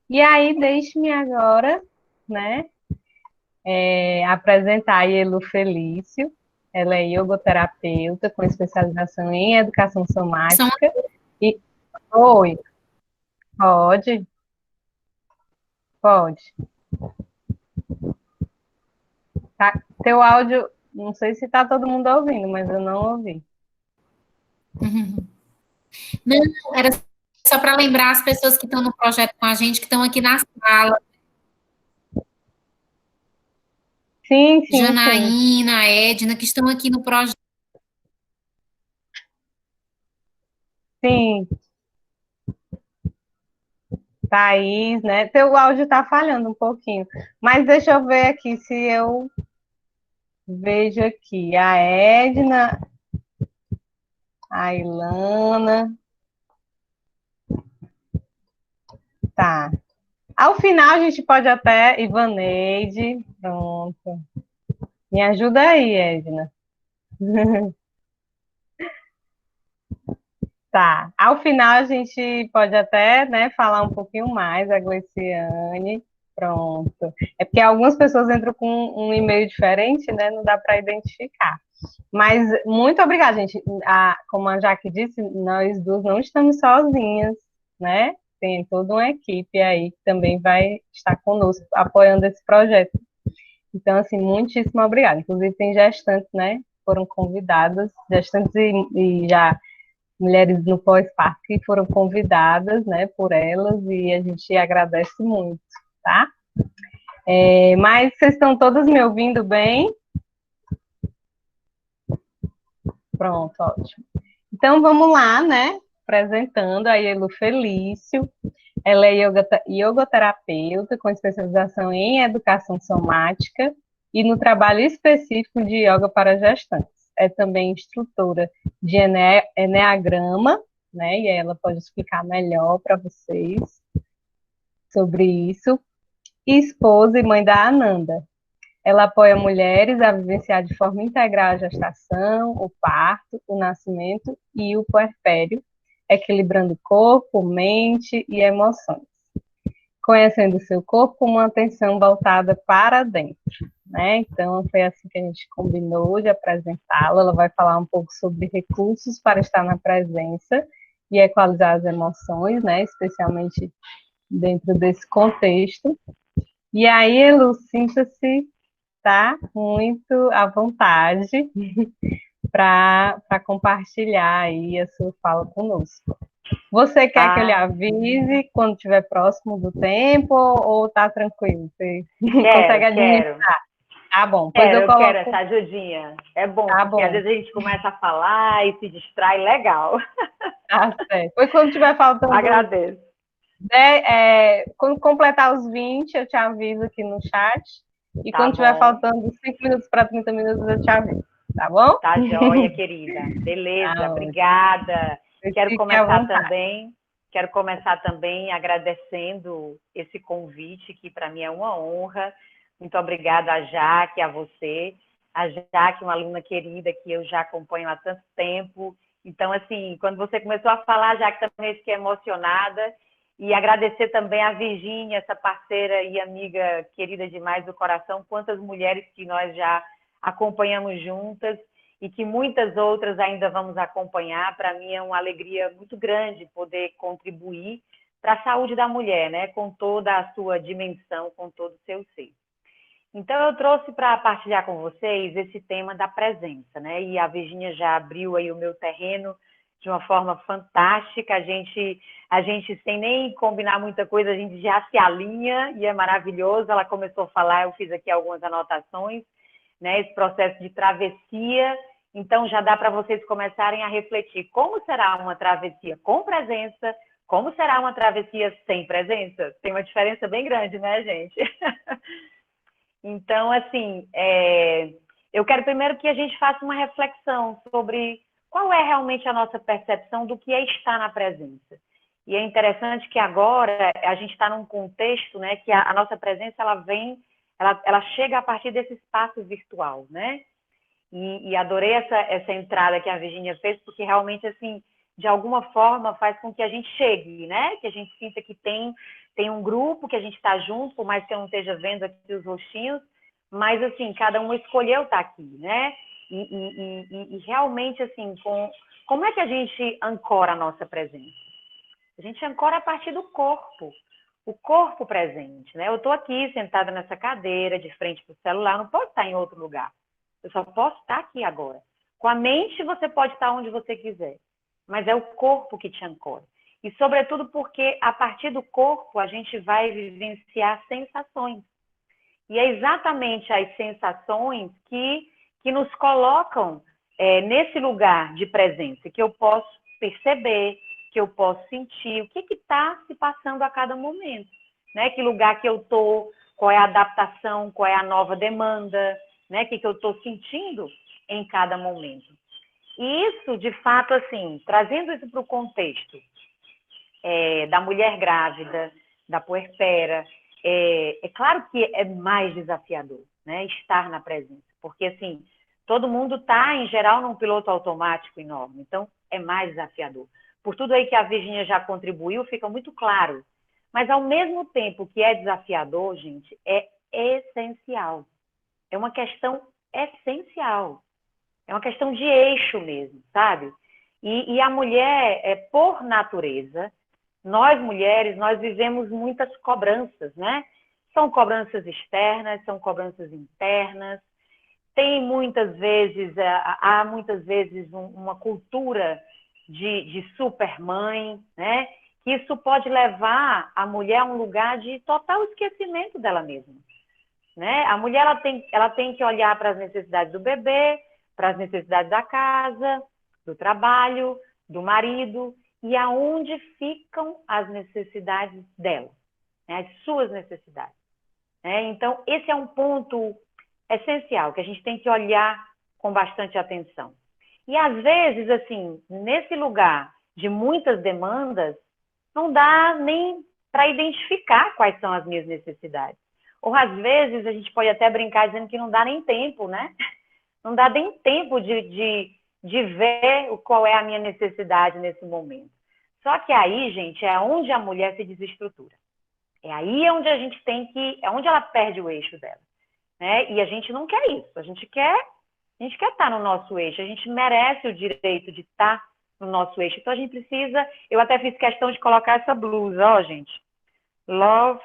E aí, deixe-me agora, né, apresentar a Ielu Felício. Ela é iogoterapeuta com especialização em educação são somática. E, oi, pode? Pode. Tá? Teu áudio, não sei se está todo mundo ouvindo, mas eu não ouvi. Não, era só para lembrar as pessoas que estão no projeto com a gente, que estão aqui na sala, Sim, sim, sim. Janaína, Edna, que estão aqui no projeto. Sim, Thaís, né? Teu áudio está falhando um pouquinho. Mas deixa eu ver aqui se eu vejo aqui. A Edna, a Ilana. Tá. Ao final, a gente pode até. Ivaneide, pronto. Me ajuda aí, Edna. Tá. Ao final, a gente pode até, né, falar um pouquinho mais, a Gleiciane. Pronto. É porque algumas pessoas entram com um e-mail diferente, né? Não dá para identificar. Mas muito obrigada, gente. Como a Jaque disse, nós duas não estamos sozinhas, né? Tem toda uma equipe aí que também vai estar conosco apoiando esse projeto. Então, assim, muitíssimo obrigada. Inclusive, tem gestantes, né? Foram convidadas, gestantes e já mulheres no pós-parto que foram convidadas, né, por elas, e a gente agradece muito, tá? Mas vocês estão todas me ouvindo bem? Pronto, ótimo. Então, vamos lá, né? Apresentando a Ielu Felício. Ela é iogoterapeuta com especialização em educação somática e no trabalho específico de yoga para gestantes. É também instrutora de Eneagrama, né? E ela pode explicar melhor para vocês sobre isso. E esposa e mãe da Ananda. Ela apoia mulheres a vivenciar de forma integral a gestação, o parto, o nascimento e o puerpério, equilibrando corpo, mente e emoções. Conhecendo o seu corpo com uma atenção voltada para dentro, né? Então, foi assim que a gente combinou de apresentá-la. Ela vai falar um pouco sobre recursos para estar na presença e equalizar as emoções, né? Especialmente dentro desse contexto. E aí, Elu, sinta-se, tá, muito à vontade para compartilhar aí a sua fala conosco. Você quer que eu lhe avise quando estiver próximo do tempo ou tá tranquilo? Você consegue administrar? Quero. Tá bom, pois eu Quero coloco. essa ajudinha. É bom, Tá porque bom, às vezes a gente começa a falar e se distrai, legal. tá certo. Pois quando tiver faltando. Agradeço. Quando completar os 20, eu te aviso aqui no chat. E Tá quando tiver bom. faltando 5 minutos para 30 minutos, eu te aviso. Tá bom? Tá joia, querida. Beleza, Tá, obrigada. Quero fique à vontade. Quero começar também agradecendo esse convite, que para mim é uma honra. Muito obrigada a Jaque, a você. A Jaque, uma aluna querida que eu já acompanho há tanto tempo. Então, assim, quando você começou a falar, Jaque, também fiquei emocionada. E agradecer também a Virgínia, essa parceira e amiga querida demais do coração. Quantas mulheres que nós já acompanhamos juntas. e que muitas outras ainda vamos acompanhar. Para mim é uma alegria muito grande poder contribuir para a saúde da mulher, né? Com toda a sua dimensão, com todo o seu ser. Então, eu trouxe para partilhar com vocês esse tema da presença, né? E a Virginia já abriu aí o meu terreno de uma forma fantástica. A gente sem nem combinar muita coisa, a gente já se alinha e é maravilhoso. Ela começou a falar, eu fiz aqui algumas anotações, né? Esse processo de travessia. Então, já dá para vocês começarem a refletir como será uma travessia com presença, como será uma travessia sem presença. Tem uma diferença bem grande, né, gente? Então, assim, eu quero primeiro que a gente faça uma reflexão sobre qual é realmente a nossa percepção do que é estar na presença. E é interessante que agora a gente está num contexto, né, que a nossa presença ela chega a partir desse espaço virtual, né? E adorei essa entrada que a Virginia fez, porque realmente, assim, de alguma forma faz com que a gente chegue, né? Que a gente sinta que tem um grupo, que a gente está junto, por mais que eu não esteja vendo aqui os rostinhos, mas, assim, cada um escolheu estar aqui, né? E realmente, assim, como é que a gente ancora a nossa presença? A gente ancora a partir do corpo, o corpo presente, né? Eu estou aqui sentada nessa cadeira, de frente para o celular, não posso estar em outro lugar. Eu só posso estar aqui agora. Com a mente, você pode estar onde você quiser, mas é o corpo que te ancora. E, sobretudo, porque a partir do corpo a gente vai vivenciar sensações. E é exatamente as sensações que nos colocam nesse lugar de presença, que eu posso perceber, que eu posso sentir, o que está se passando a cada momento. Né? Que lugar que eu estou, qual é a adaptação, qual é a nova demanda, né? O que eu estou sentindo em cada momento. E isso, de fato, assim, trazendo isso para o contexto da mulher grávida, da puerpera, é claro que é mais desafiador, né, estar na presença, porque, assim, todo mundo está, em geral, num piloto automático enorme, então é mais desafiador. Por tudo aí que a Virginia já contribuiu, fica muito claro. Mas, ao mesmo tempo que é desafiador, gente, é essencial. É uma questão essencial. É uma questão de eixo mesmo, sabe? E a mulher, por natureza, nós mulheres, nós vivemos muitas cobranças, né? São cobranças externas, são cobranças internas. Tem muitas vezes, há muitas vezes uma cultura de supermãe, né? Que isso pode levar a mulher a um lugar de total esquecimento dela mesma. Né? A mulher ela tem que olhar para as necessidades do bebê, para as necessidades da casa, do trabalho, do marido, e aonde ficam as necessidades dela, né? As suas necessidades. Né? Então, esse é um ponto essencial, que a gente tem que olhar com bastante atenção. E, às vezes, assim, nesse lugar de muitas demandas, não dá nem para identificar quais são as minhas necessidades. Ou, às vezes, a gente pode até brincar dizendo que não dá nem tempo, né? Não dá nem tempo de ver qual é a minha necessidade nesse momento. Só que aí, gente, é onde a mulher se desestrutura. É aí onde a gente tem que... É onde ela perde o eixo dela. Né? E a gente não quer isso. A gente quer estar no nosso eixo. A gente merece o direito de estar no nosso eixo. Então, a gente precisa... Eu até fiz questão de colocar essa blusa, ó, gente. Love...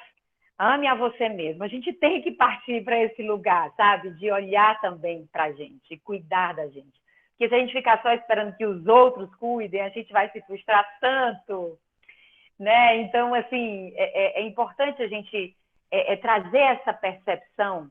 Ame a você mesmo. A gente tem que partir para esse lugar, sabe? De olhar também para a gente, e cuidar da gente. Porque se a gente ficar só esperando que os outros cuidem, a gente vai se frustrar tanto, né? Então, assim, é importante a gente trazer essa percepção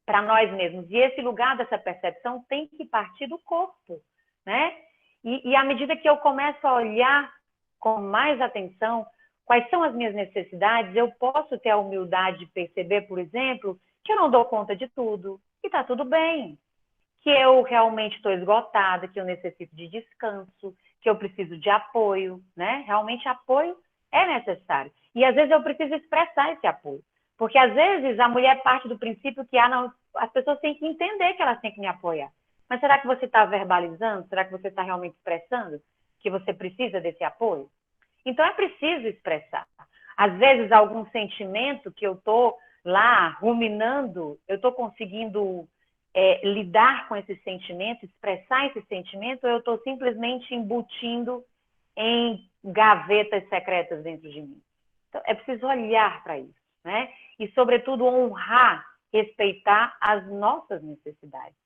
para nós mesmos. E esse lugar dessa percepção tem que partir do corpo, né? E à medida que eu começo a olhar com mais atenção quais são as minhas necessidades, eu posso ter a humildade de perceber, por exemplo, que eu não dou conta de tudo, e está tudo bem. Que eu realmente estou esgotada, que eu necessito de descanso, que eu preciso de apoio, né? Realmente apoio é necessário. E às vezes eu preciso expressar esse apoio. Porque às vezes a mulher parte do princípio que as pessoas têm que entender que elas têm que me apoiar. Mas será que você está verbalizando? Será que você está realmente expressando que você precisa desse apoio? Então, é preciso expressar. Às vezes, algum sentimento que eu estou lá ruminando, eu estou conseguindo lidar com esse sentimento, expressar esse sentimento, ou eu estou simplesmente embutindo em gavetas secretas dentro de mim? Então, é preciso olhar para isso, né? E, sobretudo, honrar, respeitar as nossas necessidades,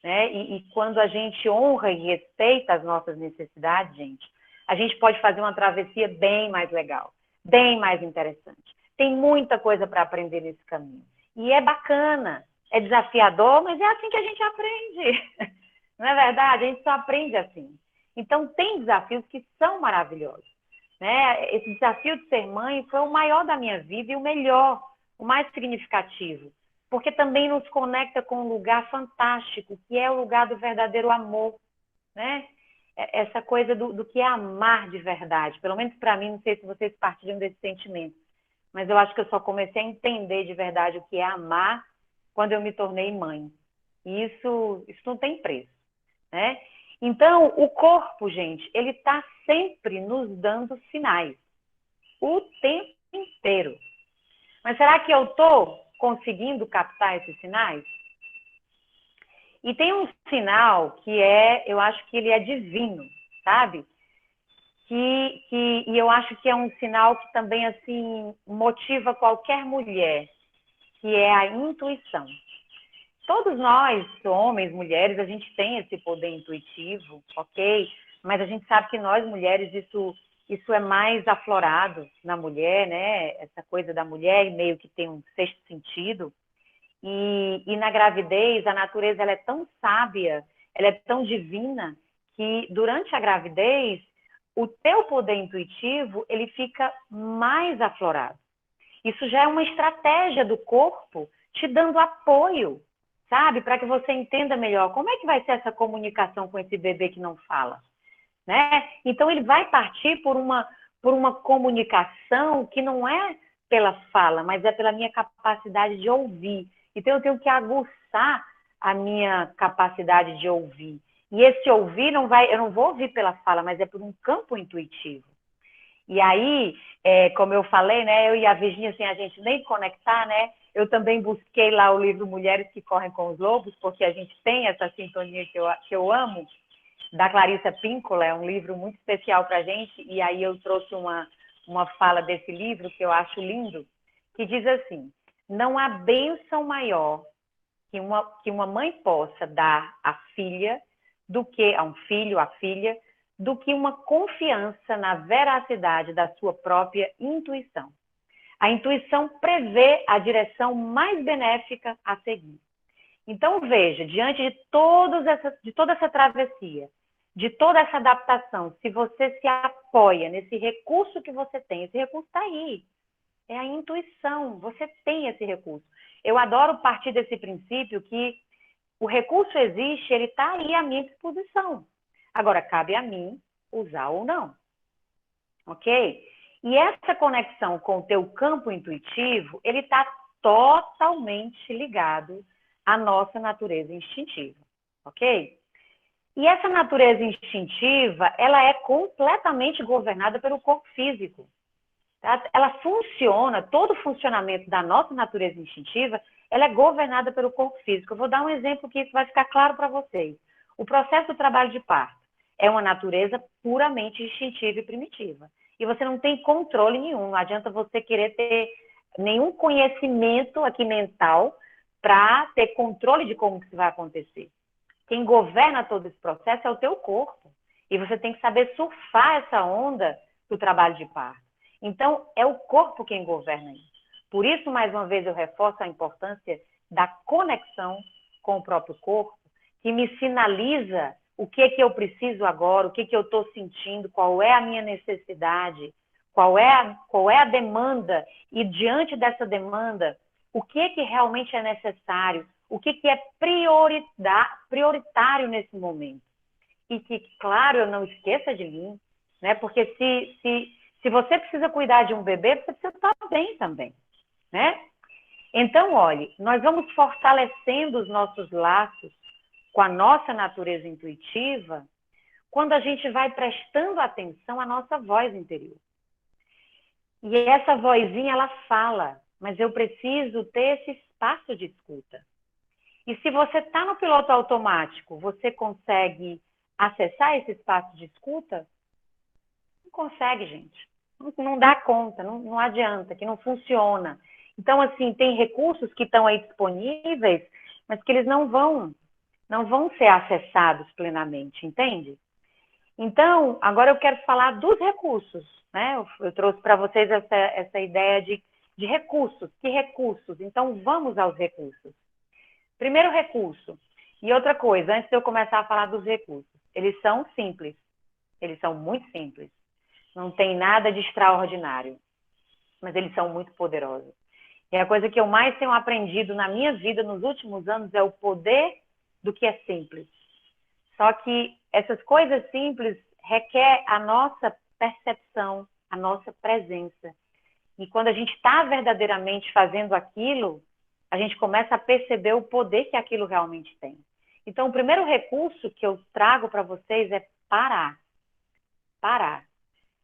né? E quando a gente honra e respeita as nossas necessidades, gente, a gente pode fazer uma travessia bem mais legal, bem mais interessante. Tem muita coisa para aprender nesse caminho. E é bacana, é desafiador, mas é assim que a gente aprende. Não é verdade? A gente só aprende assim. Então, tem desafios que são maravilhosos, né? Esse desafio de ser mãe foi o maior da minha vida e o melhor, o mais significativo, porque também nos conecta com um lugar fantástico, que é o lugar do verdadeiro amor, né? Essa coisa do que é amar de verdade. Pelo menos para mim, não sei se vocês partilham desse sentimento, mas eu acho que eu só comecei a entender de verdade o que é amar quando eu me tornei mãe. E isso não tem preço, né? Então, o corpo, gente, ele está sempre nos dando sinais, o tempo inteiro. Mas será que eu estou conseguindo captar esses sinais? E tem um sinal que eu acho que ele é divino, sabe? E eu acho que é um sinal que também, assim, motiva qualquer mulher, que é a intuição. Todos nós, homens, mulheres, a gente tem esse poder intuitivo, ok? Mas a gente sabe que nós, mulheres, isso é mais aflorado na mulher, né? Essa coisa da mulher meio que tem um sexto sentido. E na gravidez, a natureza ela é tão sábia, ela é tão divina, que durante a gravidez, o teu poder intuitivo, ele fica mais aflorado. Isso já é uma estratégia do corpo te dando apoio, sabe? Para que você entenda melhor como é que vai ser essa comunicação com esse bebê que não fala, né? Então, ele vai partir por uma comunicação que não é pela fala, mas é pela minha capacidade de ouvir. Então, eu tenho que aguçar a minha capacidade de ouvir. E esse ouvir, eu não vou ouvir pela fala, mas é por um campo intuitivo. E aí, como eu falei, né, eu e a Virginia, assim, a gente nem conectar, né? Eu também busquei lá o livro Mulheres que Correm com os Lobos, porque a gente tem essa sintonia que eu amo, da Clarissa Pinkola, é um livro muito especial para a gente, e aí eu trouxe uma fala desse livro que eu acho lindo, que diz assim: não há bênção maior que uma mãe possa dar à filha, do que a um filho, à filha, do que uma confiança na veracidade da sua própria intuição. A intuição prevê a direção mais benéfica a seguir. Então, veja, diante de toda essa travessia, de toda essa adaptação, se você se apoia nesse recurso que você tem, esse recurso está aí, é a intuição, você tem esse recurso. Eu adoro partir desse princípio que o recurso existe, ele está aí à minha disposição. Agora, cabe a mim usar ou não, ok? E essa conexão com o teu campo intuitivo, ele está totalmente ligado à nossa natureza instintiva, ok? E essa natureza instintiva, ela é completamente governada pelo corpo físico. Tá? Ela funciona, todo o funcionamento da nossa natureza instintiva, ela é governada pelo corpo físico. Eu vou dar um exemplo que isso vai ficar claro para vocês. O processo do trabalho de parto é uma natureza puramente instintiva e primitiva. E você não tem controle nenhum, não adianta você querer ter nenhum conhecimento aqui mental para ter controle de como isso vai acontecer. Quem governa todo esse processo é o teu corpo. E você tem que saber surfar essa onda do trabalho de parto. Então, é o corpo quem governa isso. Por isso, mais uma vez, eu reforço a importância da conexão com o próprio corpo, que me sinaliza o que eu preciso agora, o que eu estou sentindo, qual é a minha necessidade, qual é a demanda, e diante dessa demanda, o que realmente é necessário, o que é prioritário nesse momento. E que, claro, eu não esqueça de mim, né? Porque se você precisa cuidar de um bebê, você precisa estar bem também, né? Então, olhe, nós vamos fortalecendo os nossos laços com a nossa natureza intuitiva quando a gente vai prestando atenção à nossa voz interior. E essa vozinha, ela fala, mas eu preciso ter esse espaço de escuta. E se você está no piloto automático, você consegue acessar esse espaço de escuta? Não consegue, gente. Não dá conta, não adianta, que não funciona. Então, assim, tem recursos que estão aí disponíveis, mas que eles não vão ser acessados plenamente, entende? Então, agora eu quero falar dos recursos, né? Eu trouxe para vocês essa ideia de recursos. Que recursos? Então, vamos aos recursos. Primeiro recurso. E outra coisa, antes de eu começar a falar dos recursos, eles são simples. Eles são muito simples. Não tem nada de extraordinário. Mas eles são muito poderosos. E a coisa que eu mais tenho aprendido na minha vida nos últimos anos é o poder do que é simples. Só que essas coisas simples requer a nossa percepção, a nossa presença. E quando a gente está verdadeiramente fazendo aquilo, a gente começa a perceber o poder que aquilo realmente tem. Então, o primeiro recurso que eu trago para vocês é parar. Parar.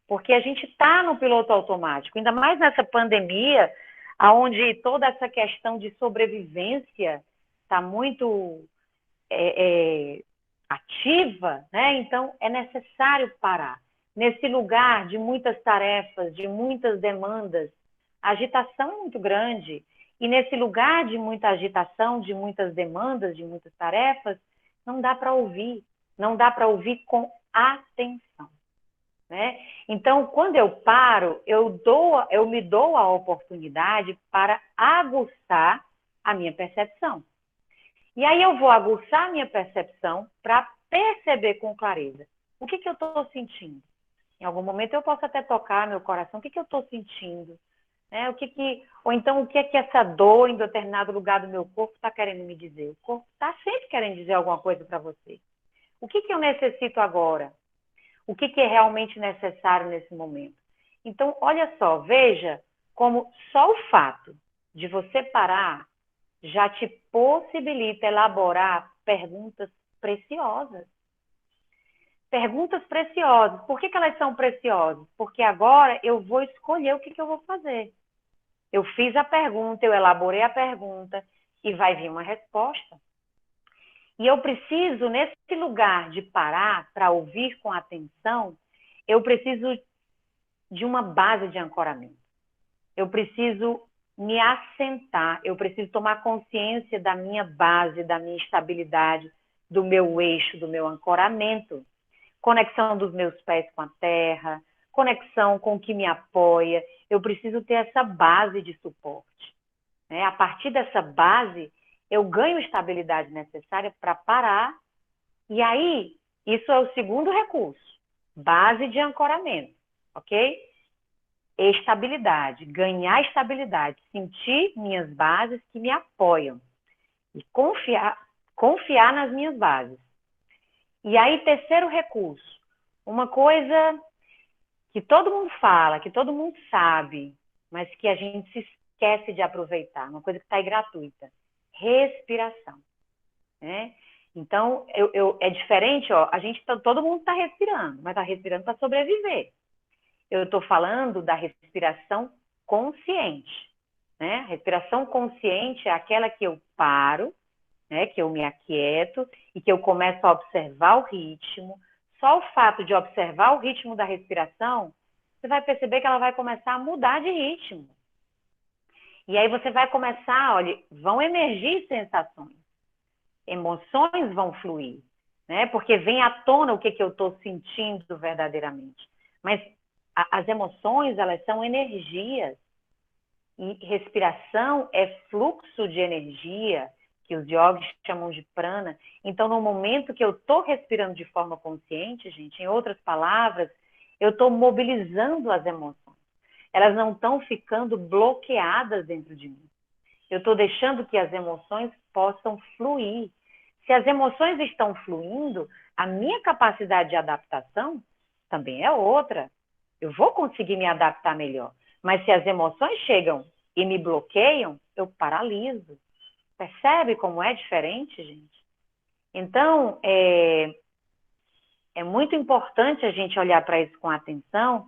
Porque a gente está no piloto automático, ainda mais nessa pandemia, onde toda essa questão de sobrevivência está muito ativa, né? Então, é necessário parar. Nesse lugar de muitas tarefas, de muitas demandas, a agitação é muito grande. E nesse lugar de muita agitação, de muitas demandas, de muitas tarefas, não dá para ouvir. Não dá para ouvir com atenção. Né? Então, quando eu paro, eu me dou a oportunidade para aguçar a minha percepção. E aí eu vou aguçar a minha percepção para perceber com clareza. O que eu estou sentindo? Em algum momento eu posso até tocar meu coração. O que eu estou sentindo? Né? Ou então, o que é que essa dor em determinado lugar do meu corpo está querendo me dizer? O corpo está sempre querendo dizer alguma coisa para você. O que eu necessito agora? O que é realmente necessário nesse momento? Então, olha só, veja como só o fato de você parar já te possibilita elaborar perguntas preciosas. Perguntas preciosas. Por que elas são preciosas? Porque agora eu vou escolher o que eu vou fazer. Eu fiz a pergunta, eu elaborei a pergunta e vai vir uma resposta. E eu preciso, nesse lugar de parar para ouvir com atenção, eu preciso de uma base de ancoramento. Eu preciso me assentar, eu preciso tomar consciência da minha base, da minha estabilidade, do meu eixo, do meu ancoramento. Conexão dos meus pés com a terra, conexão com o que me apoia. Eu preciso ter essa base de suporte. A partir dessa base, eu ganho a estabilidade necessária para parar. E aí, isso é o segundo recurso. Base de ancoramento, ok? Estabilidade, ganhar estabilidade, sentir minhas bases que me apoiam. E confiar nas minhas bases. E aí, terceiro recurso. Uma coisa que todo mundo fala, que todo mundo sabe, mas que a gente se esquece de aproveitar. Uma coisa que está aí gratuita. Respiração. Né? Então, é diferente, ó, todo mundo está respirando, mas está respirando para sobreviver. Eu estou falando da respiração consciente. Né? A respiração consciente é aquela que eu paro, né, que eu me aquieto e que eu começo a observar o ritmo. Só o fato de observar o ritmo da respiração, você vai perceber que ela vai começar a mudar de ritmo. E aí você vai começar, olha, vão emergir sensações. Emoções vão fluir, né? Porque vem à tona o que eu estou sentindo verdadeiramente. Mas as emoções, elas são energias. E respiração é fluxo de energia, que os yogis chamam de prana. Então, no momento que eu estou respirando de forma consciente, gente, em outras palavras, eu estou mobilizando as emoções. Elas não estão ficando bloqueadas dentro de mim. Eu estou deixando que as emoções possam fluir. Se as emoções estão fluindo, a minha capacidade de adaptação também é outra. Eu vou conseguir me adaptar melhor. Mas se as emoções chegam e me bloqueiam, eu paraliso. Percebe como é diferente, gente? Então, é muito importante a gente olhar para isso com atenção,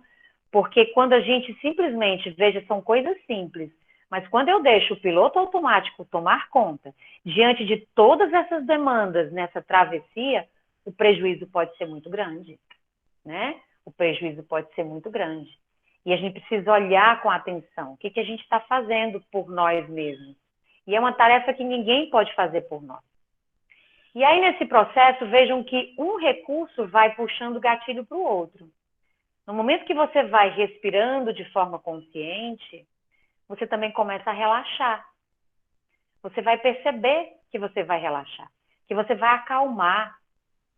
porque quando a gente simplesmente, veja, são coisas simples, Mas quando eu deixo o piloto automático tomar conta, diante de todas essas demandas nessa travessia, o prejuízo pode ser muito grande, né? O prejuízo pode ser muito grande. E a gente precisa olhar com atenção o que a gente está fazendo por nós mesmos. E é uma tarefa que ninguém pode fazer por nós. E aí, nesse processo, vejam que um recurso vai puxando o gatilho para o outro. No momento que você vai respirando de forma consciente, você também começa a relaxar. Você vai perceber que você vai relaxar, que você vai acalmar,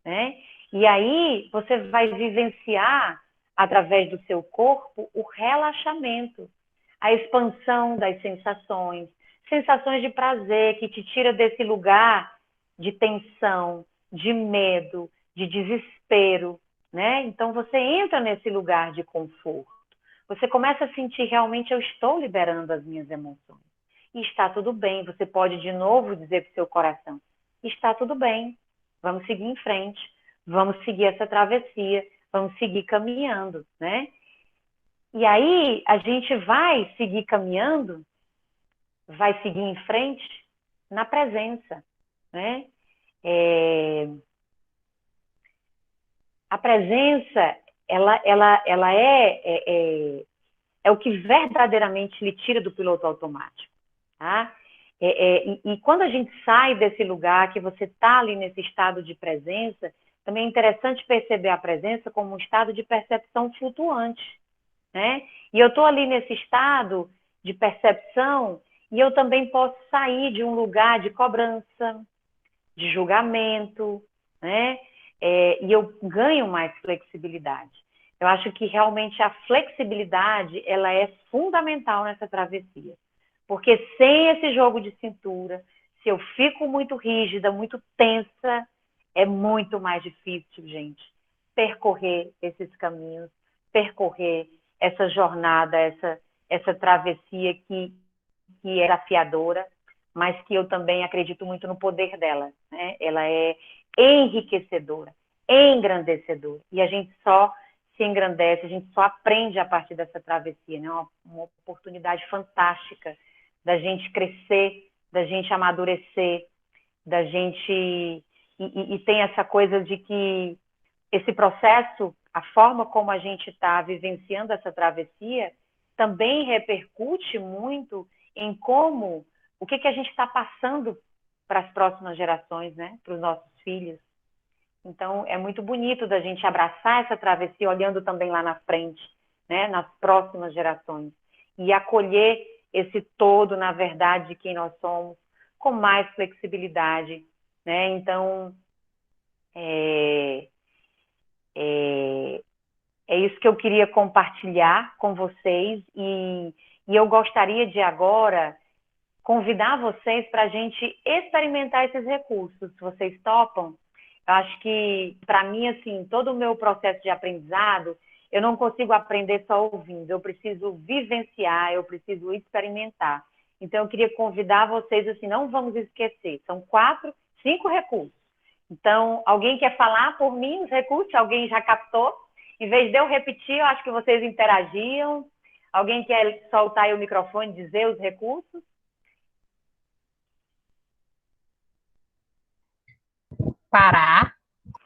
né? E aí, você vai vivenciar, através do seu corpo, o relaxamento, a expansão das sensações, sensações de prazer que te tira desse lugar de tensão, de medo, de desespero, né? Então, você entra nesse lugar de conforto. Você começa a sentir realmente, eu estou liberando as minhas emoções. E está tudo bem. Você pode, de novo, dizer para o seu coração, está tudo bem. Vamos seguir em frente. Vamos seguir essa travessia. Vamos seguir caminhando, né? E aí, a gente vai seguir caminhando, vai seguir em frente na presença, né? A presença, ela é o que verdadeiramente lhe tira do piloto automático, tá? E quando a gente sai desse lugar, que você está ali nesse estado de presença, também é interessante perceber a presença como um estado de percepção flutuante, né? E eu estou ali nesse estado de percepção e eu também posso sair de um lugar de cobrança, de julgamento, né? E eu ganho mais flexibilidade. Eu acho que realmente a flexibilidade, ela é fundamental nessa travessia. Porque sem esse jogo de cintura, se eu fico muito rígida, muito tensa, é muito mais difícil, gente, percorrer esses caminhos, percorrer essa jornada, essa travessia que é desafiadora, mas que eu também acredito muito no poder dela, né? Ela é enriquecedora, engrandecedora. E a gente só se engrandece, a gente só aprende a partir dessa travessia, né? Uma oportunidade fantástica da gente crescer, da gente amadurecer, da gente... E tem essa coisa de que esse processo, a forma como a gente está vivenciando essa travessia, também repercute muito em como, o que a gente está passando para as próximas gerações, né? Para os nossos filhos. Então, é muito bonito da gente abraçar essa travessia, olhando também lá na frente, né? Nas próximas gerações. E acolher esse todo, na verdade, de quem nós somos, com mais flexibilidade, né? Então, é isso que eu queria compartilhar com vocês e eu gostaria de agora convidar vocês para a gente experimentar esses recursos. Se vocês topam, eu acho que, para mim, assim, todo o meu processo de aprendizado, eu não consigo aprender só ouvindo, eu preciso vivenciar, eu preciso experimentar. Então, eu queria convidar vocês, assim, não vamos esquecer, são 5 recursos. Então, alguém quer falar por mim os recursos? Alguém já captou? Em vez de eu repetir, eu acho que vocês interagiam. Alguém quer soltar aí o microfone e dizer os recursos? Parar.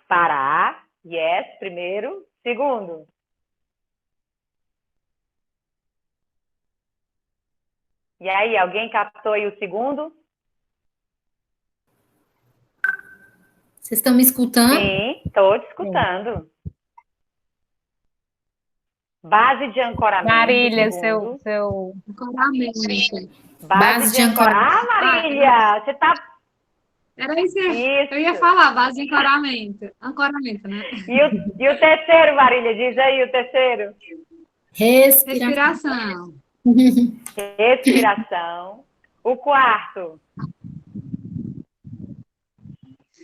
Parar. Yes, primeiro. Segundo. E aí, alguém captou aí o segundo? Vocês estão me escutando? Sim, estou te escutando. Base de ancoramento. Marília, segundo. seu... Ancoramento. Base de ancoramento. Ah, Marília, você tá... Era isso. Isso. Eu ia falar, base de ancoramento. Ancoramento, né? E o terceiro, Marília? Diz aí o terceiro. Respiração. Respiração. O quarto.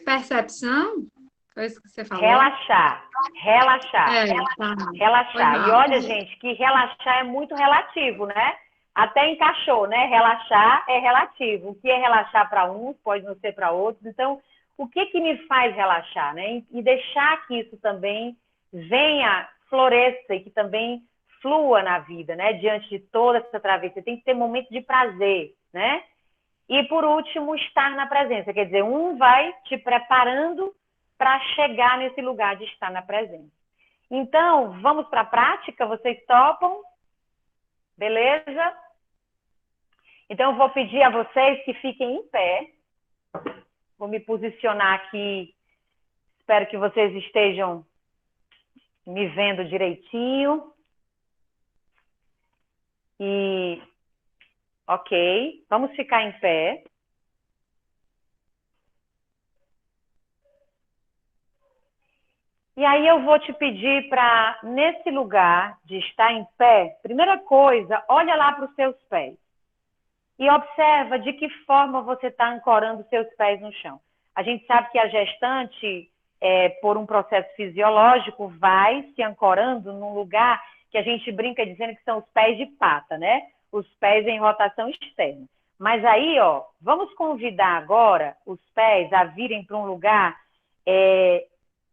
Percepção? Foi isso que você falou? Relaxar. Relaxar. Tá. Relaxar. E olha, gente, que relaxar é muito relativo, né? Até encaixou, né? Relaxar é relativo. O que é relaxar para uns pode não ser para outros. Então, o que me faz relaxar, né? E deixar que isso também venha, floresça e que também flua na vida, né? Diante de toda essa travessia, tem que ter momento de prazer, né? E, por último, estar na presença. Quer dizer, um vai te preparando para chegar nesse lugar de estar na presença. Então, vamos para a prática? Vocês topam? Beleza? Então, eu vou pedir a vocês que fiquem em pé. Vou me posicionar aqui. Espero que vocês estejam me vendo direitinho. E, ok, vamos ficar em pé. E aí eu vou te pedir para, nesse lugar de estar em pé, primeira coisa, olha lá para os seus pés. E observa de que forma você está ancorando seus pés no chão. A gente sabe que a gestante, por um processo fisiológico, vai se ancorando num lugar que a gente brinca dizendo que são os pés de pata, né? Os pés em rotação externa. Mas aí, ó, vamos convidar agora os pés a virem para um lugar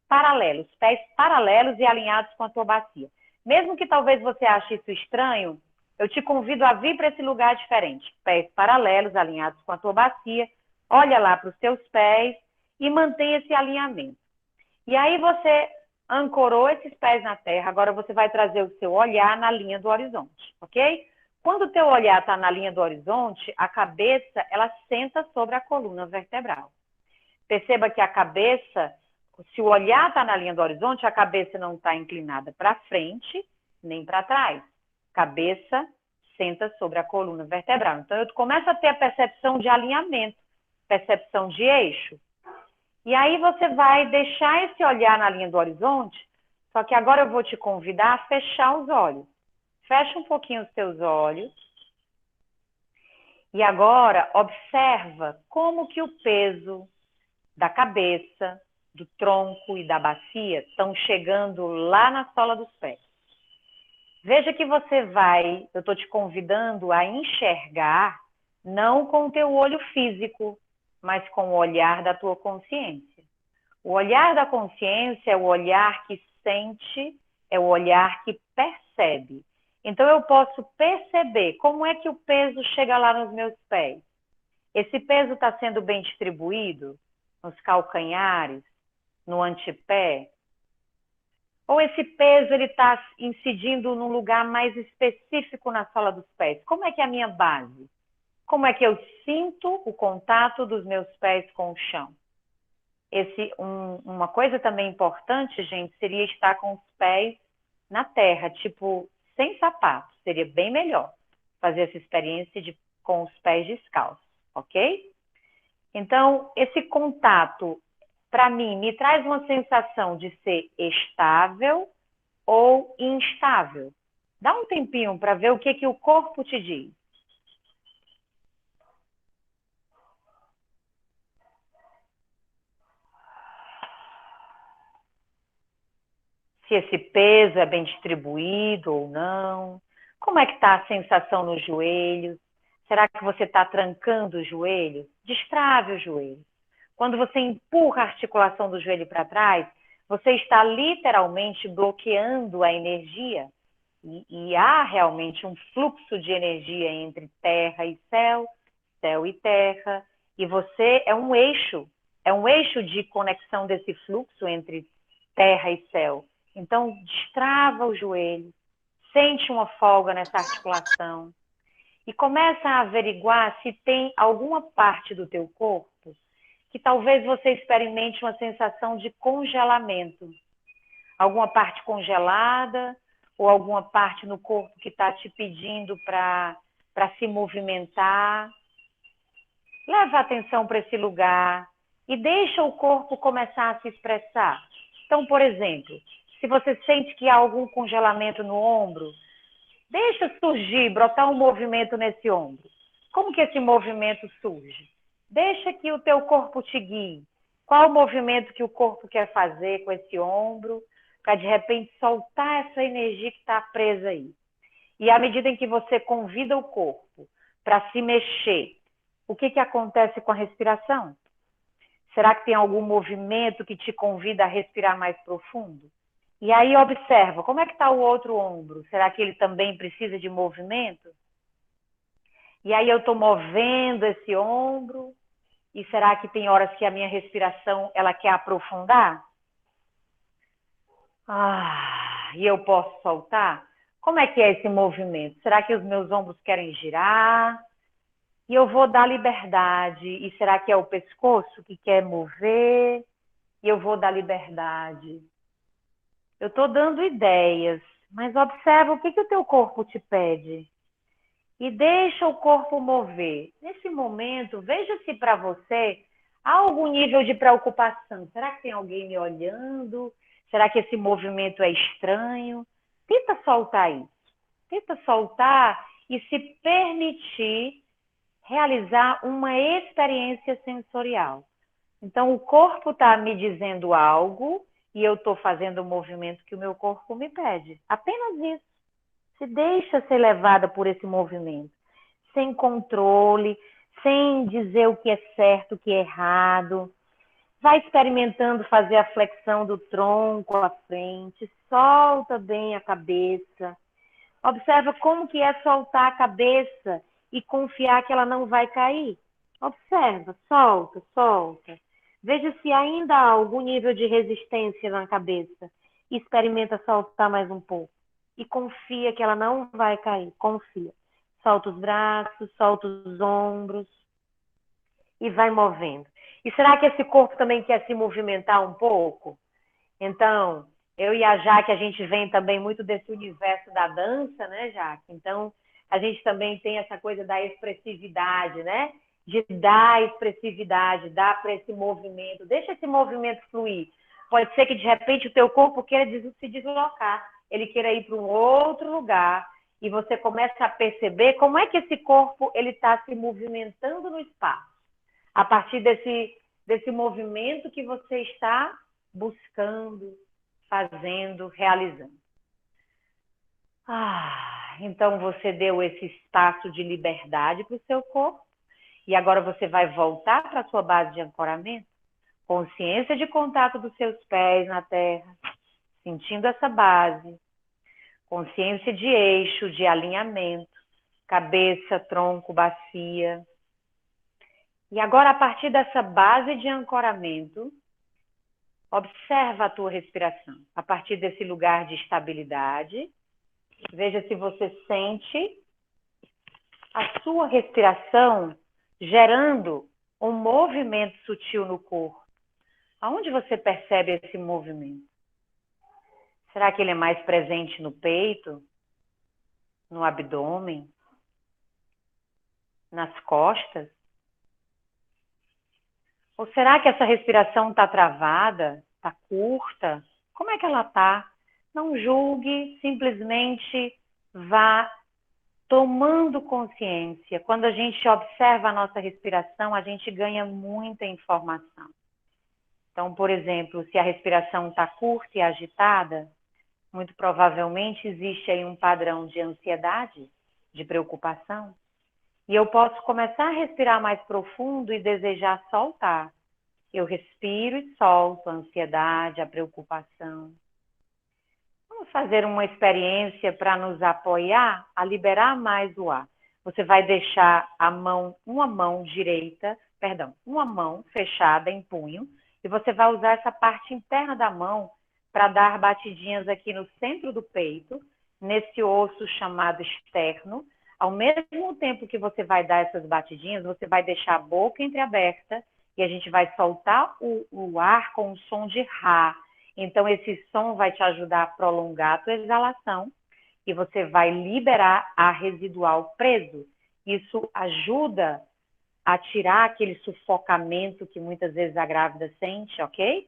paralelos, pés paralelos e alinhados com a tua bacia. Mesmo que talvez você ache isso estranho, eu te convido a vir para esse lugar diferente. Pés paralelos, alinhados com a tua bacia. Olha lá para os teus pés e mantenha esse alinhamento. E aí você ancorou esses pés na terra, agora você vai trazer o seu olhar na linha do horizonte, ok? Quando o teu olhar está na linha do horizonte, a cabeça, ela senta sobre a coluna vertebral. Perceba que a cabeça, se o olhar está na linha do horizonte, a cabeça não está inclinada para frente nem para trás. Cabeça senta sobre a coluna vertebral. Então, eu começo a ter a percepção de alinhamento, percepção de eixo. E aí você vai deixar esse olhar na linha do horizonte, só que agora eu vou te convidar a fechar os olhos. Fecha um pouquinho os seus olhos. E agora observa como que o peso da cabeça, do tronco e da bacia estão chegando lá na sola dos pés. Veja que você vai, eu estou te convidando a enxergar, não com o teu olho físico, mas com o olhar da tua consciência. O olhar da consciência é o olhar que sente, é o olhar que percebe. Então eu posso perceber como é que o peso chega lá nos meus pés. Esse peso está sendo bem distribuído nos calcanhares, no antepé? Ou esse peso ele está incidindo num lugar mais específico na sola dos pés? Como é que é a minha base? Como é que eu sinto o contato dos meus pés com o chão? Uma coisa também importante, gente, seria estar com os pés na terra, tipo, sem sapato. Seria bem melhor fazer essa experiência com os pés descalços, ok? Então, esse contato, para mim, me traz uma sensação de ser estável ou instável. Dá um tempinho para ver o que o corpo te diz. Se esse peso é bem distribuído ou não. Como é que está a sensação nos joelhos? Será que você está trancando os joelhos? Destrave os joelhos. Quando você empurra a articulação do joelho para trás, você está literalmente bloqueando a energia. E há realmente um fluxo de energia entre terra e céu, céu e terra. E você é um eixo de conexão desse fluxo entre terra e céu. Então, destrava o joelho, sente uma folga nessa articulação e começa a averiguar se tem alguma parte do teu corpo que talvez você experimente uma sensação de congelamento. Alguma parte congelada ou alguma parte no corpo que está te pedindo para se movimentar. Leva a atenção para esse lugar e deixa o corpo começar a se expressar. Então, por exemplo, se você sente que há algum congelamento no ombro, deixa surgir, brotar um movimento nesse ombro. Como que esse movimento surge? Deixa que o teu corpo te guie. Qual o movimento que o corpo quer fazer com esse ombro, para de repente soltar essa energia que está presa aí. E à medida em que você convida o corpo para se mexer, o que acontece com a respiração? Será que tem algum movimento que te convida a respirar mais profundo? E aí observa, como é que está o outro ombro? Será que ele também precisa de movimento? E aí eu estou movendo esse ombro, e será que tem horas que a minha respiração, ela quer aprofundar? E eu posso soltar? Como é que é esse movimento? Será que os meus ombros querem girar? E eu vou dar liberdade. E será que é o pescoço que quer mover? E eu vou dar liberdade. Eu estou dando ideias, mas observa o que o teu corpo te pede. E deixa o corpo mover. Nesse momento, veja se para você há algum nível de preocupação. Será que tem alguém me olhando? Será que esse movimento é estranho? Tenta soltar isso. Tenta soltar e se permitir realizar uma experiência sensorial. Então, o corpo está me dizendo algo e eu estou fazendo o movimento que o meu corpo me pede. Apenas isso. Se deixa ser levada por esse movimento. Sem controle, sem dizer o que é certo, o que é errado. Vai experimentando fazer a flexão do tronco à frente. Solta bem a cabeça. Observa como que é soltar a cabeça e confiar que ela não vai cair. Observa, solta, solta. Veja se ainda há algum nível de resistência na cabeça. Experimenta soltar mais um pouco. E confia que ela não vai cair. Confia. Solta os braços, solta os ombros. E vai movendo. E será que esse corpo também quer se movimentar um pouco? Então, eu e a Jaque, a gente vem também muito desse universo da dança, né, Jaque? Então, a gente também tem essa coisa da expressividade, né? De dar expressividade, dar para esse movimento. Deixa esse movimento fluir. Pode ser que, de repente, o teu corpo queira se deslocar. Ele queira ir para um outro lugar. E você começa a perceber como é que esse corpo ele está se movimentando no espaço. A partir desse movimento que você está buscando, fazendo, realizando. Então você deu esse espaço de liberdade para o seu corpo e agora você vai voltar para a sua base de ancoramento, consciência de contato dos seus pés na terra, sentindo essa base, consciência de eixo, de alinhamento, cabeça, tronco, bacia. E agora, a partir dessa base de ancoramento, observa a tua respiração. A partir desse lugar de estabilidade, veja se você sente a sua respiração gerando um movimento sutil no corpo. Aonde você percebe esse movimento? Será que ele é mais presente no peito? No abdômen? Nas costas? Ou será que essa respiração está travada? Está curta? Como é que ela está? Não julgue, simplesmente vá tomando consciência. Quando a gente observa a nossa respiração, a gente ganha muita informação. Então, por exemplo, se a respiração está curta e agitada, muito provavelmente existe aí um padrão de ansiedade, de preocupação. E eu posso começar a respirar mais profundo e desejar soltar. Eu respiro e solto a ansiedade, a preocupação. Vamos fazer uma experiência para nos apoiar a liberar mais o ar. Você vai deixar uma mão fechada em punho, e você vai usar essa parte interna da mão para dar batidinhas aqui no centro do peito, nesse osso chamado externo. Ao mesmo tempo que você vai dar essas batidinhas, você vai deixar a boca entreaberta e a gente vai soltar o ar com um som de Rá. Então, esse som vai te ajudar a prolongar a tua exalação e você vai liberar ar residual preso. Isso ajuda a tirar aquele sufocamento que muitas vezes a grávida sente, ok?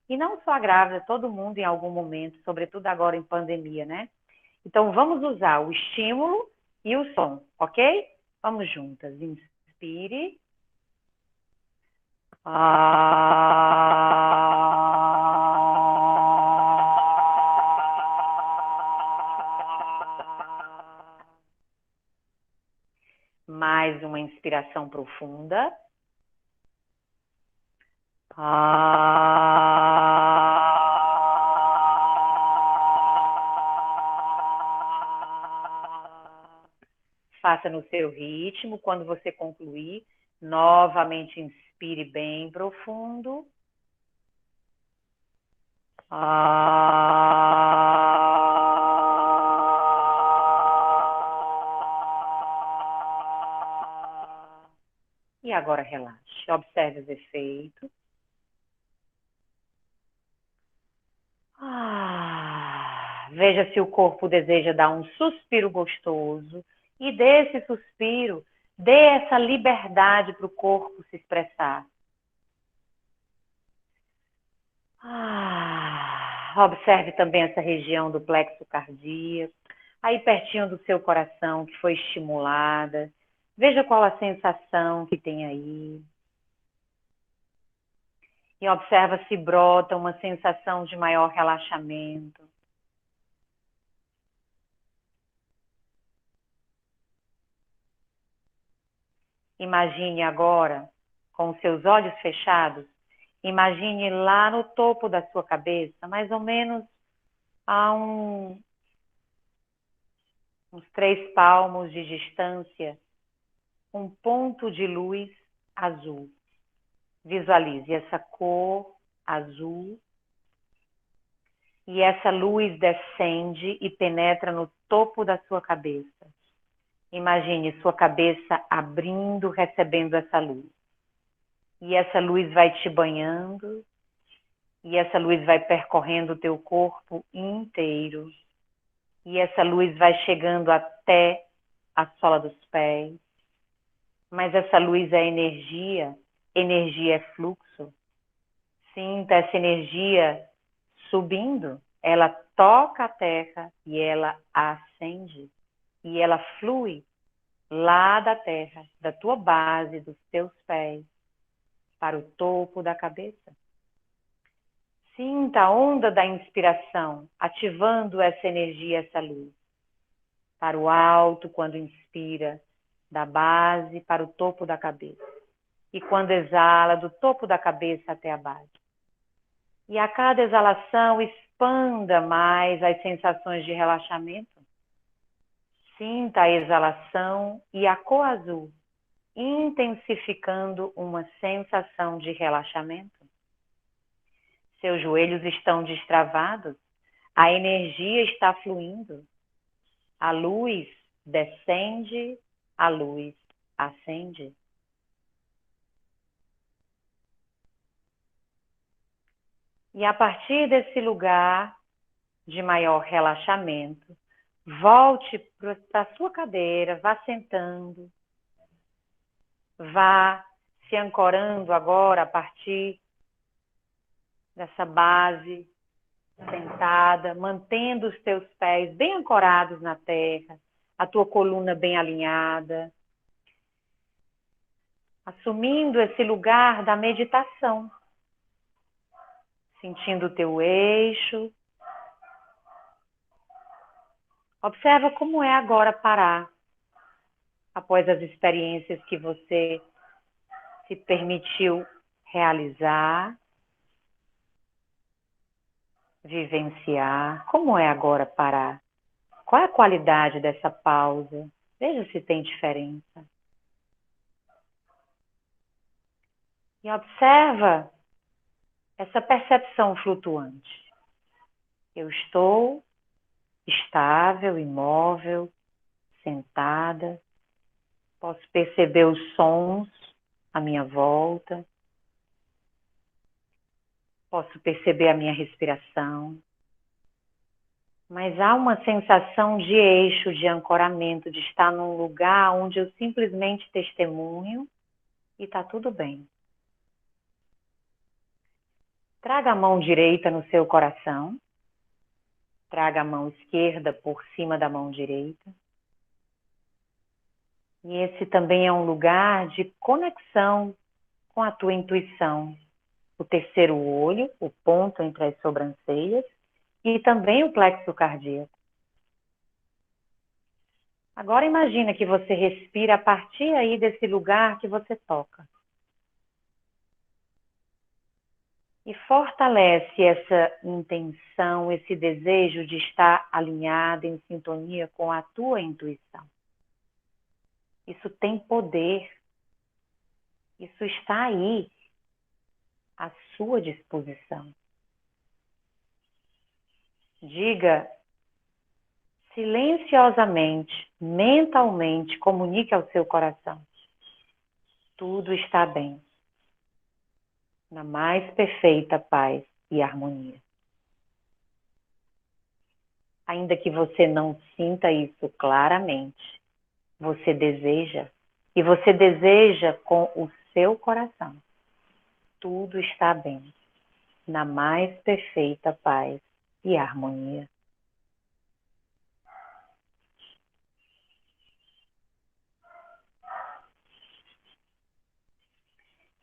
E não só a grávida, todo mundo em algum momento, sobretudo agora em pandemia, né? Então, vamos usar o estímulo e o som, ok? Vamos juntas. Inspire. Mais uma inspiração profunda. faça no seu ritmo. Quando você concluir, novamente inspire bem profundo. E agora relaxe. Observe os efeitos. Veja se o corpo deseja dar um suspiro gostoso. E desse suspiro, dê essa liberdade para o corpo se expressar. Observe também essa região do plexo cardíaco, aí pertinho do seu coração, que foi estimulada. Veja qual a sensação que tem aí. E observa se brota uma sensação de maior relaxamento. Imagine agora, com os seus olhos fechados, imagine lá no topo da sua cabeça, mais ou menos a uns 3 palmos de distância, um ponto de luz azul. Visualize essa cor azul e essa luz descende e penetra no topo da sua cabeça. Imagine sua cabeça abrindo, recebendo essa luz. E essa luz vai te banhando, e essa luz vai percorrendo o teu corpo inteiro. E essa luz vai chegando até a sola dos pés. Mas essa luz é energia é fluxo. Sinta essa energia subindo, ela toca a terra e ela ascende. E ela flui lá da terra, da tua base, dos teus pés, para o topo da cabeça. Sinta a onda da inspiração, ativando essa energia, essa luz. Para o alto, quando inspira, da base para o topo da cabeça. E quando exala, do topo da cabeça até a base. E a cada exalação, expanda mais as sensações de relaxamento. Sinta a exalação e a cor azul, intensificando uma sensação de relaxamento. Seus joelhos estão destravados, a energia está fluindo, a luz descende, a luz acende. E a partir desse lugar de maior relaxamento, volte para a sua cadeira, vá sentando, vá se ancorando agora a partir dessa base, sentada, mantendo os teus pés bem ancorados na terra, a tua coluna bem alinhada, assumindo esse lugar da meditação, sentindo o teu eixo. Observa como é agora parar, após as experiências que você se permitiu realizar, vivenciar. Como é agora parar? Qual é a qualidade dessa pausa? Veja se tem diferença. E observa essa percepção flutuante. Eu estou estável, imóvel, sentada. Posso perceber os sons à minha volta. Posso perceber a minha respiração. Mas há uma sensação de eixo, de ancoramento, de estar num lugar onde eu simplesmente testemunho e está tudo bem. Traga a mão direita no seu coração. Traga a mão esquerda por cima da mão direita. E esse também é um lugar de conexão com a tua intuição. O terceiro olho, o ponto entre as sobrancelhas, e também o plexo cardíaco. Agora imagina que você respira a partir aí desse lugar que você toca. E fortalece essa intenção, esse desejo de estar alinhado, em sintonia com a tua intuição. Isso tem poder. Isso está aí, à sua disposição. Diga silenciosamente, mentalmente, comunique ao seu coração. Tudo está bem. Na mais perfeita paz e harmonia. Ainda que você não sinta isso claramente, você deseja, e você deseja com o seu coração. Tudo está bem, na mais perfeita paz e harmonia.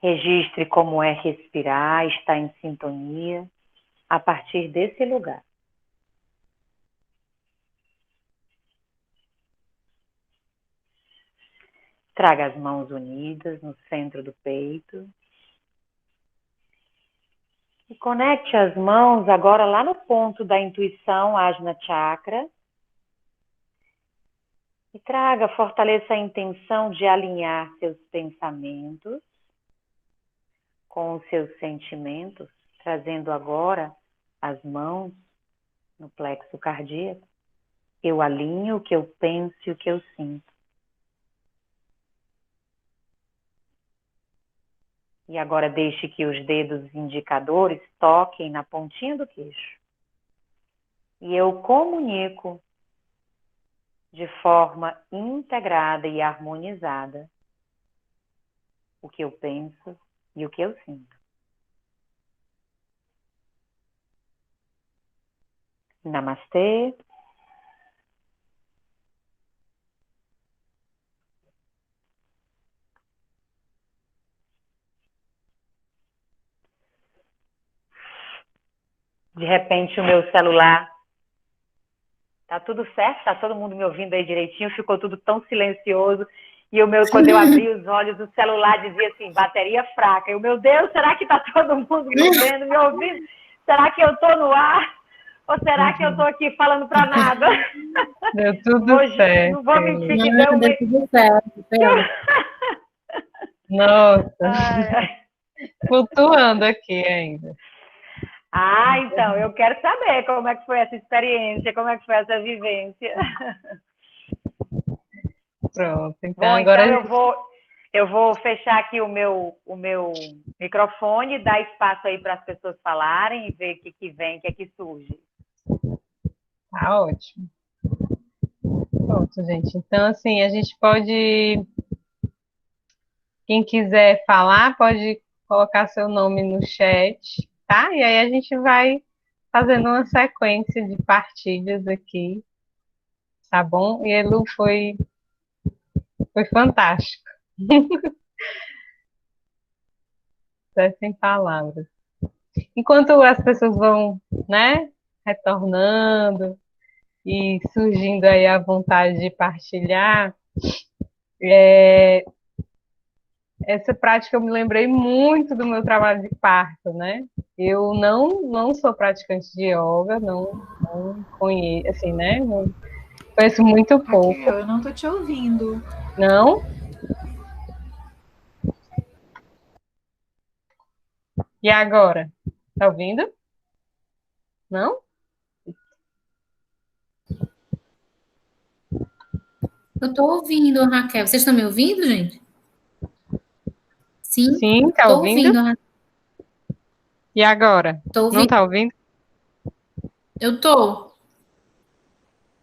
Registre como é respirar, estar em sintonia a partir desse lugar. Traga as mãos unidas no centro do peito. E conecte as mãos agora lá no ponto da intuição, Ajna Chakra. E fortaleça a intenção de alinhar seus pensamentos com os seus sentimentos, trazendo agora as mãos no plexo cardíaco. Eu alinho o que eu penso e o que eu sinto. E agora deixe que os dedos indicadores toquem na pontinha do queixo. E eu comunico de forma integrada e harmonizada o que eu penso e o que eu sinto. Namastê. De repente o meu celular, tá tudo certo? Tá todo mundo me ouvindo aí direitinho? Ficou tudo tão silencioso. E quando eu abri os olhos, o celular dizia assim, bateria fraca. Eu, meu Deus, será que tá todo mundo me vendo, me ouvindo? Será que eu tô no ar? Ou será que eu tô aqui falando para nada? Deu tudo certo. Não vou mentir que Não, deu tudo certo. Nossa, Ai. flutuando aqui ainda. Ah, então, eu quero saber como é que foi essa experiência, como é que foi essa vivência. Pronto, então Bom, agora então eu vou fechar aqui o meu microfone, dar espaço aí para as pessoas falarem e ver o que vem, o que é que surge. tá ótimo. Pronto, gente. Então, assim, a gente pode, quem quiser falar, pode colocar seu nome no chat, tá? E aí a gente vai fazendo uma sequência de partilhas aqui, tá bom? E Elu foi fantástico. Até sem palavras. Enquanto as pessoas vão, né, retornando e surgindo aí a vontade de partilhar, essa prática eu me lembrei muito do meu trabalho de parto, né? Eu não sou praticante de yoga, não conheço, assim, né? Não, conheço muito pouco. Raquel, eu não tô te ouvindo. Não? E agora? Tá ouvindo? Não? Eu estou ouvindo, Raquel. Vocês estão me ouvindo, gente? Sim, Sim, tá estou ouvindo? ouvindo, Raquel. E agora? Tô ouvindo. Não tá ouvindo? Eu tô.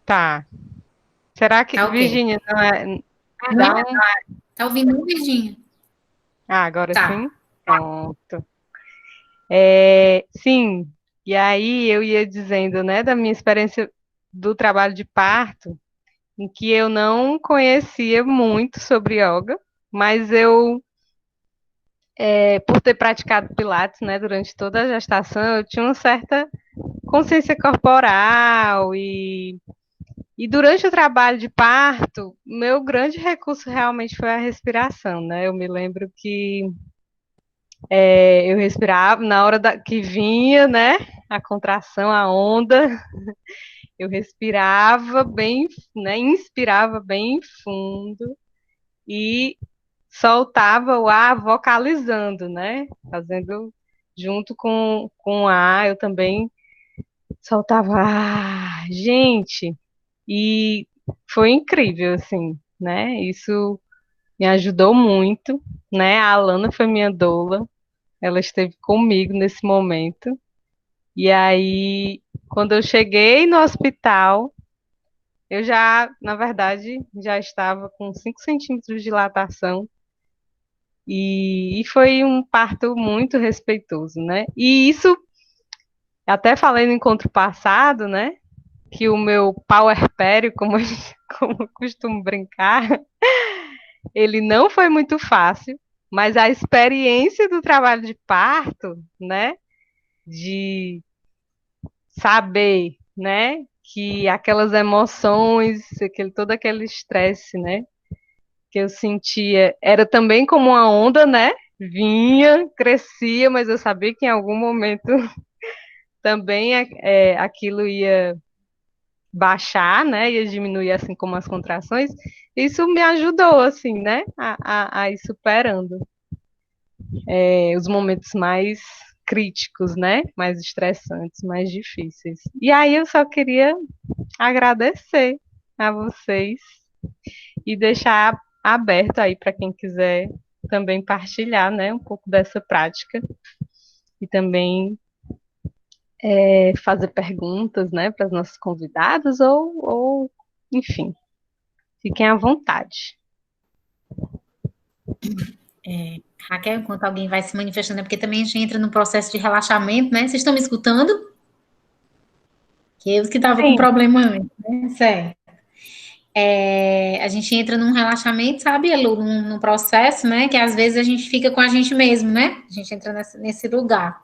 Tá. Será que, Tá ok. Virgínia, não é... Não, tá ouvindo, não, Virgínia? Ah, agora Tá. sim? Pronto. Sim, e aí eu ia dizendo, né, da minha experiência do trabalho de parto, em que eu não conhecia muito sobre yoga, mas por ter praticado Pilates, né, durante toda a gestação, eu tinha uma certa consciência corporal e durante o trabalho de parto, meu grande recurso realmente foi a respiração, né? Eu me lembro que eu respirava na hora que vinha, né? A contração, a onda, eu respirava bem, né? Inspirava bem fundo e soltava o ar vocalizando, né? Fazendo junto com o ar, eu também soltava ar, gente, e foi incrível, assim, né? Isso me ajudou muito, né? A Alana foi minha doula, ela esteve comigo nesse momento, e aí, quando eu cheguei no hospital, eu já, na verdade, já estava com 5 centímetros de dilatação, e foi um parto muito respeitoso, né? E isso, até falei no encontro passado, né? Que o meu puerpério, como eu costumo brincar, ele não foi muito fácil, mas a experiência do trabalho de parto, né? De saber, né? Que aquelas emoções, todo aquele estresse, né? Que eu sentia, era também como uma onda, né? Vinha, crescia, mas eu sabia que em algum momento também aquilo ia baixar, né? Ia diminuir assim como as contrações. Isso me ajudou, assim, né? A ir superando os momentos mais críticos, né? Mais estressantes, mais difíceis. E aí eu só queria agradecer a vocês e deixar aberto aí para quem quiser também partilhar, né, um pouco dessa prática e também fazer perguntas, né, para os nossos convidados ou, enfim, fiquem à vontade. Raquel, enquanto alguém vai se manifestando, é porque também a gente entra no processo de relaxamento, né? Vocês estão me escutando? Que eu que estava com problema antes, né? Certo. A gente entra num relaxamento, sabe, Elu, num processo, né, que às vezes a gente fica com a gente mesmo, né, a gente entra nesse lugar.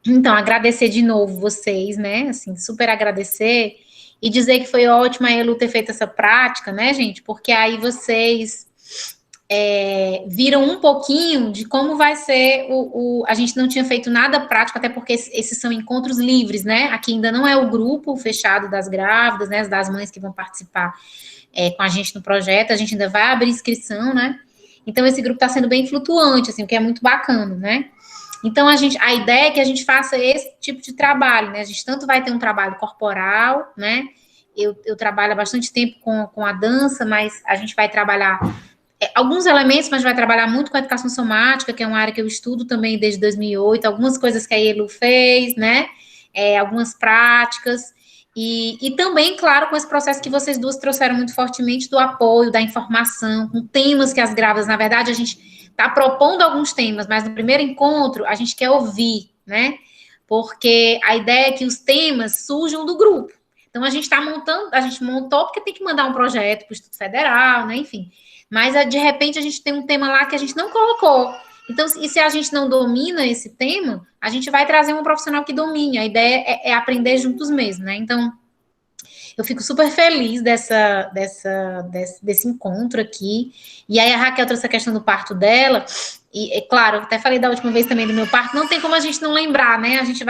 Então, agradecer de novo vocês, né, assim, super agradecer e dizer que foi ótimo a Elu ter feito essa prática, né, gente, porque aí vocês viram um pouquinho de como vai ser a gente não tinha feito nada prático, até porque esses são encontros livres, né? Aqui ainda não é o grupo fechado das grávidas, né? Das mães que vão participar com a gente no projeto, a gente ainda vai abrir inscrição, né? Então, esse grupo está sendo bem flutuante, assim, o que é muito bacana, né? Então, a ideia é que a gente faça esse tipo de trabalho, né? A gente tanto vai ter um trabalho corporal, né? Eu trabalho há bastante tempo com a dança, mas a gente vai trabalhar alguns elementos, mas vai trabalhar muito com a educação somática, que é uma área que eu estudo também desde 2008, algumas coisas que a Elu fez, né, algumas práticas, e também, claro, com esse processo que vocês duas trouxeram muito fortemente do apoio, da informação, com temas que as grávidas, na verdade, a gente está propondo alguns temas, mas no primeiro encontro a gente quer ouvir, né, porque a ideia é que os temas surjam do grupo. Então, a gente está montando, a gente montou porque tem que mandar um projeto para o Instituto Federal, né, enfim. Mas, de repente, a gente tem um tema lá que a gente não colocou. Então, e se a gente não domina esse tema, a gente vai trazer um profissional que domine. A ideia é aprender juntos mesmo, né? Então, eu fico super feliz desse encontro aqui. E aí, a Raquel trouxe a questão do parto dela. E, claro, eu até falei da última vez também do meu parto. Não tem como a gente não lembrar, né? A gente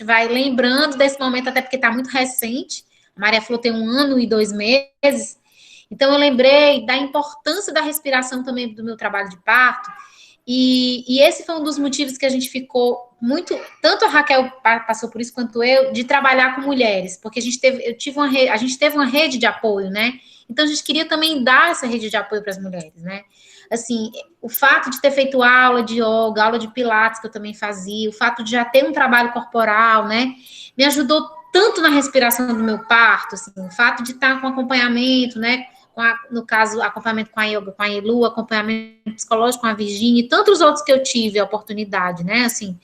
vai lembrando desse momento, até porque está muito recente. A Maria Flor tem 1 ano e 2 meses. Então, eu lembrei da importância da respiração também do meu trabalho de parto, e esse foi um dos motivos que a gente ficou muito, tanto a Raquel passou por isso quanto eu, de trabalhar com mulheres, porque a gente teve uma rede de apoio, né? Então, a gente queria também dar essa rede de apoio para as mulheres, né? Assim, o fato de ter feito aula de yoga, aula de pilates, que eu também fazia, o fato de já ter um trabalho corporal, né? Me ajudou tanto na respiração do meu parto, assim, o fato de estar com acompanhamento, né? No caso, acompanhamento com a yoga, com a Elu, acompanhamento psicológico com a Virginia e tantos outros que eu tive a oportunidade, né, assim,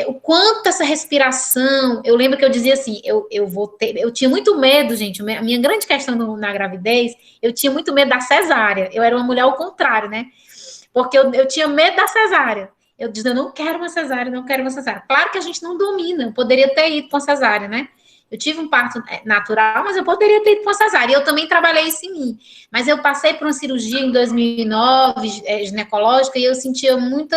o quanto essa respiração, eu lembro que eu dizia assim, eu tinha muito medo, gente, a minha grande questão na gravidez, eu tinha muito medo da cesárea, eu era uma mulher ao contrário, né, porque eu tinha medo da cesárea, eu dizia, eu não quero uma cesárea, não quero uma cesárea, claro que a gente não domina, eu poderia ter ido com a cesárea, né, eu tive um parto natural, mas eu poderia ter ido com a cesárea. E eu também trabalhei isso em mim. Mas eu passei por uma cirurgia em 2009, ginecológica, e eu sentia muito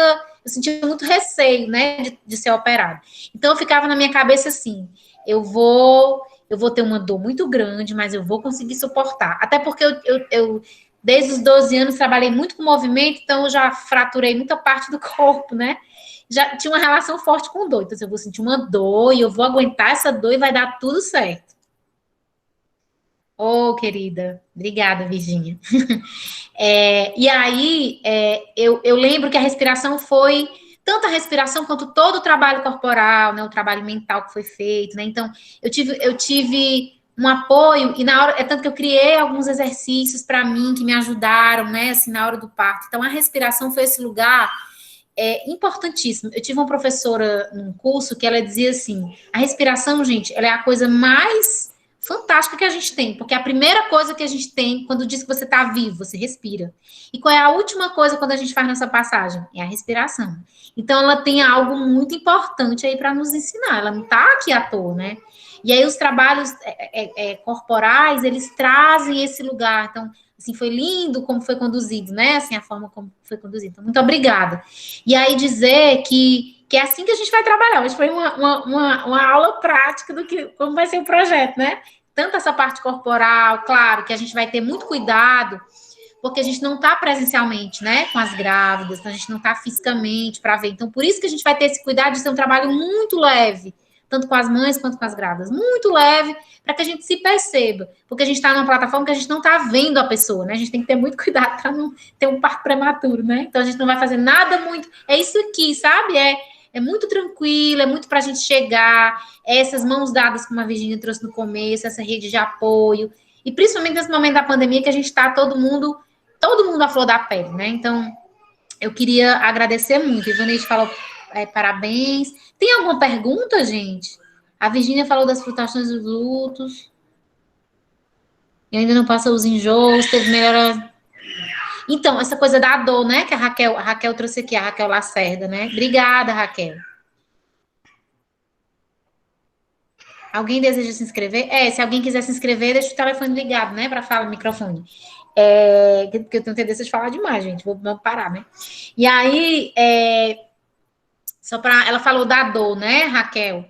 receio, né, de ser operada. Então, eu ficava na minha cabeça assim, eu vou ter uma dor muito grande, mas eu vou conseguir suportar. Até porque eu desde os 12 anos trabalhei muito com movimento, então eu já fraturei muita parte do corpo, né? Já tinha uma relação forte com dor. Então, assim, eu vou sentir uma dor e eu vou aguentar essa dor e vai dar tudo certo. Ô, querida, obrigada, Virgínia. E aí, eu lembro que a respiração foi tanto a respiração quanto todo o trabalho corporal, né, o trabalho mental que foi feito, né? Então, eu tive um apoio e na hora, é tanto que eu criei alguns exercícios para mim que me ajudaram, né, assim, na hora do parto. Então, a respiração foi esse lugar importantíssimo. Eu tive uma professora num curso que ela dizia assim: a respiração, gente, ela é a coisa mais fantástica que a gente tem, porque a primeira coisa que a gente tem quando diz que você está vivo, você respira. E qual é a última coisa quando a gente faz nessa passagem? É a respiração. Então, ela tem algo muito importante aí para nos ensinar. Ela não está aqui à toa, né? E aí, os trabalhos corporais, eles trazem esse lugar. Então, assim, foi lindo como foi conduzido, né? Assim, a forma como foi conduzido. Então, muito obrigada. E aí, dizer que é assim que a gente vai trabalhar. Hoje foi uma aula prática do que como vai ser o projeto, né? Tanto essa parte corporal, claro, que a gente vai ter muito cuidado, porque a gente não está presencialmente, né, com as grávidas, então a gente não está fisicamente para ver. Então, por isso que a gente vai ter esse cuidado de ser um trabalho muito leve, tanto com as mães quanto com as grávidas, muito leve, para que a gente se perceba, porque a gente está numa plataforma que a gente não está vendo a pessoa, né? A gente tem que ter muito cuidado para não ter um parto prematuro, né? Então, a gente não vai fazer nada muito. É isso aqui, sabe? É muito tranquilo, é muito para a gente chegar, essas mãos dadas, como a Virgínia trouxe no começo, essa rede de apoio, e principalmente nesse momento da pandemia que a gente está todo mundo à flor da pele, né? Então, eu queria agradecer muito. Ivanete falou parabéns. Tem alguma pergunta, gente? A Virgínia falou das flutuações dos lutos. E ainda não passa os enjoos, teve melhora. Então, essa coisa da dor, né? Que a Raquel trouxe aqui, a Raquel Lacerda, né? Obrigada, Raquel. Alguém deseja se inscrever? Se alguém quiser se inscrever, deixa o telefone ligado, né? Para falar no microfone. Porque eu tenho tendência de falar demais, gente. Vamos parar, né? E aí, só para... Ela falou da dor, né, Raquel?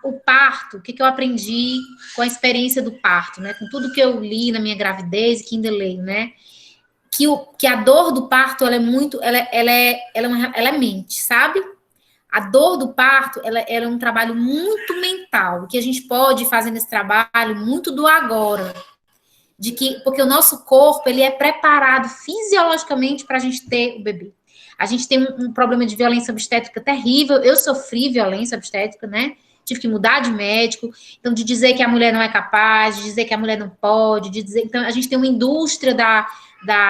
O parto, o que eu aprendi com a experiência do parto, né? Com tudo que eu li na minha gravidez e que ainda leio, né? Que a dor do parto, ela é muito... Ela é mente, sabe? A dor do parto, ela é um trabalho muito mental, que a gente pode fazer nesse trabalho muito do agora, porque o nosso corpo, ele é preparado fisiologicamente para a gente ter o bebê. A gente tem um problema de violência obstétrica terrível, eu sofri violência obstétrica, né? Tive que mudar de médico, então de dizer que a mulher não é capaz, de dizer que a mulher não pode, de dizer... Então, a gente tem uma indústria da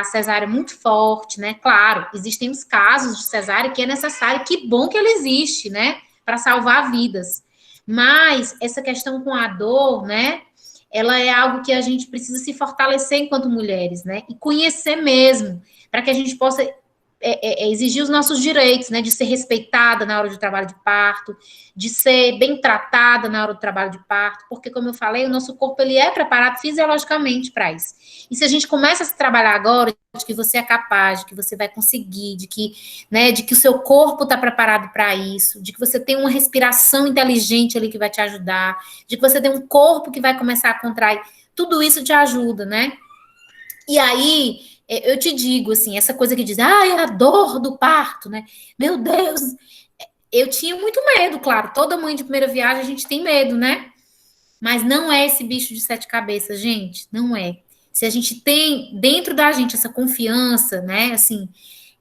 cesárea muito forte, né? Claro, existem os casos de cesárea que é necessário, que bom que ela existe, né? Para salvar vidas. Mas essa questão com a dor, né? Ela é algo que a gente precisa se fortalecer enquanto mulheres, né? E conhecer mesmo, para que a gente possa exigir os nossos direitos, né? De ser respeitada na hora do trabalho de parto, de ser bem tratada na hora do trabalho de parto, porque, como eu falei, o nosso corpo, ele é preparado fisiologicamente para isso. E se a gente começa a se trabalhar agora, de que você é capaz, de que você vai conseguir, de que o seu corpo está preparado para isso, de que você tem uma respiração inteligente ali que vai te ajudar, de que você tem um corpo que vai começar a contrair, tudo isso te ajuda, né? E aí, eu te digo, assim, essa coisa que diz, a dor do parto, né? Meu Deus, eu tinha muito medo, claro, toda mãe de primeira viagem a gente tem medo, né? Mas não é esse bicho de 7 cabeças, gente, não é. Se a gente tem dentro da gente essa confiança, né, assim,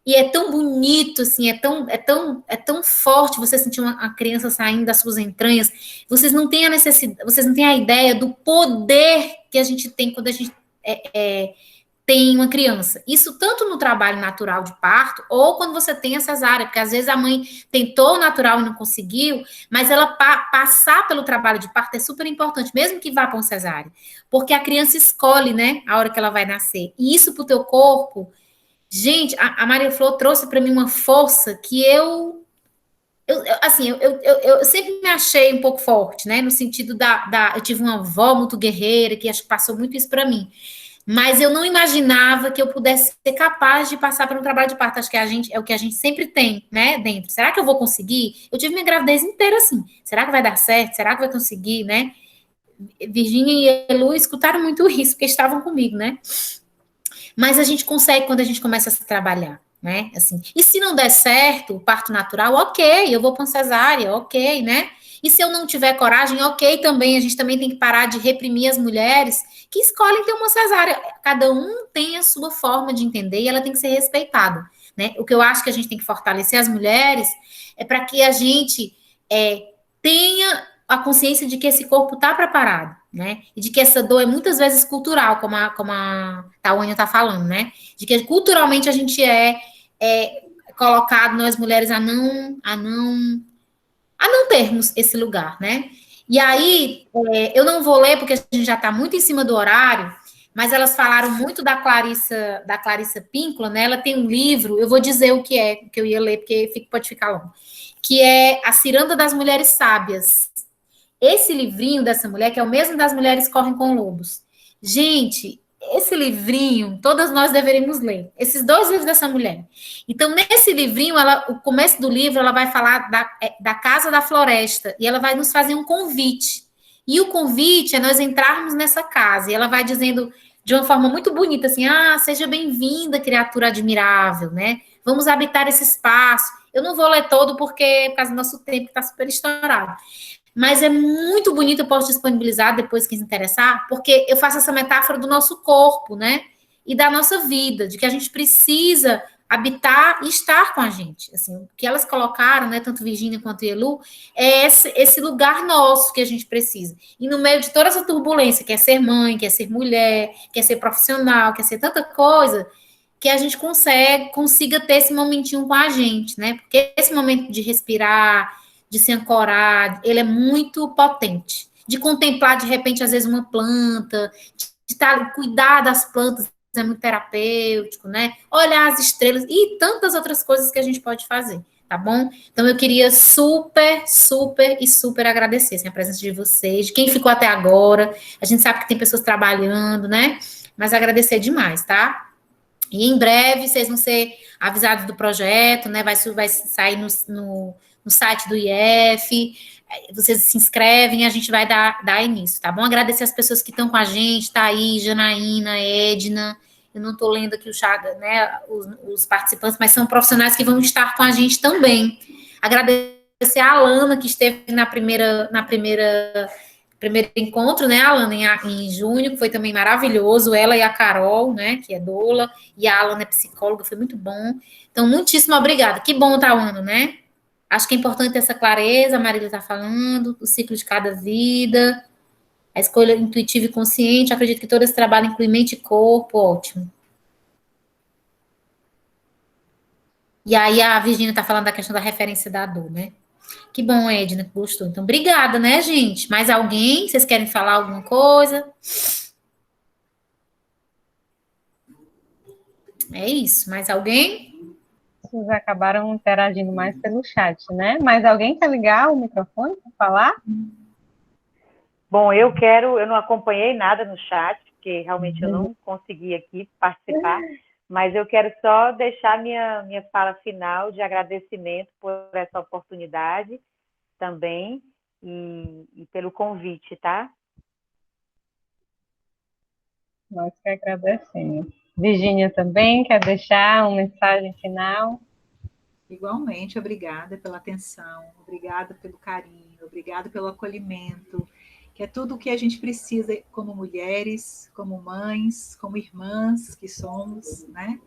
e é tão bonito, assim, é tão forte você sentir uma criança saindo das suas entranhas, vocês não têm a necessidade, vocês não têm a ideia do poder que a gente tem quando a gente tem uma criança. Isso tanto no trabalho natural de parto, ou quando você tem a cesárea, porque às vezes a mãe tentou o natural e não conseguiu, mas ela passar pelo trabalho de parto é super importante, mesmo que vá para uma cesárea, porque a criança escolhe, né, a hora que ela vai nascer. E isso para o teu corpo, gente, a Maria Flor trouxe para mim uma força que eu sempre me achei um pouco forte, né, no sentido eu tive uma avó muito guerreira, que acho que passou muito isso para mim. Mas eu não imaginava que eu pudesse ser capaz de passar por um trabalho de parto. Acho que é o que a gente sempre tem, né, dentro. Será que eu vou conseguir? Eu tive minha gravidez inteira assim. Será que vai dar certo? Será que vai conseguir, né? Virgínia e Elu escutaram muito isso, porque estavam comigo, né? Mas a gente consegue quando a gente começa a se trabalhar, né? Assim, e se não der certo, o parto natural, ok, eu vou para uma cesárea, ok, né? E se eu não tiver coragem, ok também, a gente também tem que parar de reprimir as mulheres que escolhem ter uma cesárea. Cada um tem a sua forma de entender e ela tem que ser respeitada, né? O que eu acho que a gente tem que fortalecer as mulheres é para que a gente tenha a consciência de que esse corpo está preparado, né? E de que essa dor é muitas vezes cultural, como a Tawânia está falando, né? De que culturalmente a gente é colocado, nós mulheres, a não termos esse lugar, né? E aí, eu não vou ler, porque a gente já está muito em cima do horário, mas elas falaram muito da Clarissa Píncola, né? Ela tem um livro, eu vou dizer o que é, que eu ia ler, porque pode ficar longo, que é A Ciranda das Mulheres Sábias. Esse livrinho dessa mulher, que é o mesmo das Mulheres Correm com Lobos. Gente, esse livrinho, todas nós deveríamos ler. Esses dois livros dessa mulher. Então, nesse livrinho, o começo do livro, ela vai falar da Casa da Floresta. E ela vai nos fazer um convite. E o convite é nós entrarmos nessa casa. E ela vai dizendo de uma forma muito bonita, assim, seja bem-vinda, criatura admirável, né? Vamos habitar esse espaço. Eu não vou ler todo, porque por causa do nosso tempo, que está super estourado. Mas é muito bonito, eu posso disponibilizar depois que se interessar, porque eu faço essa metáfora do nosso corpo, né? E da nossa vida, de que a gente precisa habitar e estar com a gente. Assim, o que elas colocaram, né, tanto Virgínia quanto Elu, é esse lugar nosso que a gente precisa. E no meio de toda essa turbulência, quer ser mãe, quer ser mulher, quer ser profissional, quer ser tanta coisa, que a gente consiga ter esse momentinho com a gente, né? Porque esse momento de respirar, de se ancorar, ele é muito potente. De contemplar, de repente, às vezes, uma planta, cuidar das plantas é muito terapêutico, né? Olhar as estrelas e tantas outras coisas que a gente pode fazer, tá bom? Então, eu queria super, super e super agradecer assim, a presença de vocês, de quem ficou até agora. A gente sabe que tem pessoas trabalhando, né? Mas agradecer demais, tá? E em breve vocês vão ser avisados do projeto, né? Vai sair no site do IF, vocês se inscrevem e a gente vai dar início, tá bom? Agradecer as pessoas que estão com a gente, Thaís, Janaína, Edna, eu não estou lendo aqui o chat, né, os participantes, mas são profissionais que vão estar com a gente também. Agradecer a Alana, que esteve na primeiro encontro, né, Alana, em junho, que foi também maravilhoso, ela e a Carol, né, que é doula, e a Alana é psicóloga, foi muito bom. Então, muitíssimo obrigada. Que bom tá, Ana, né? Acho que é importante essa clareza, a Marília está falando, o ciclo de cada vida, a escolha intuitiva e consciente, acredito que todo esse trabalho inclui mente e corpo, ótimo. E aí a Virgínia está falando da questão da referência da dor, né? Que bom, Edna, que gostou. Então, obrigada, né, gente? Mais alguém? Vocês querem falar alguma coisa? É isso. Mais alguém? Vocês acabaram interagindo mais pelo chat, né? Mas alguém quer ligar o microfone para falar? Bom, eu não acompanhei nada no chat, porque realmente eu não consegui aqui participar, mas eu quero só deixar minha fala final de agradecimento por essa oportunidade também e pelo convite, tá? Nós que agradecemos. Virgínia também quer deixar uma mensagem final? Igualmente, obrigada pela atenção, obrigada pelo carinho, obrigada pelo acolhimento, que é tudo o que a gente precisa como mulheres, como mães, como irmãs que somos, né?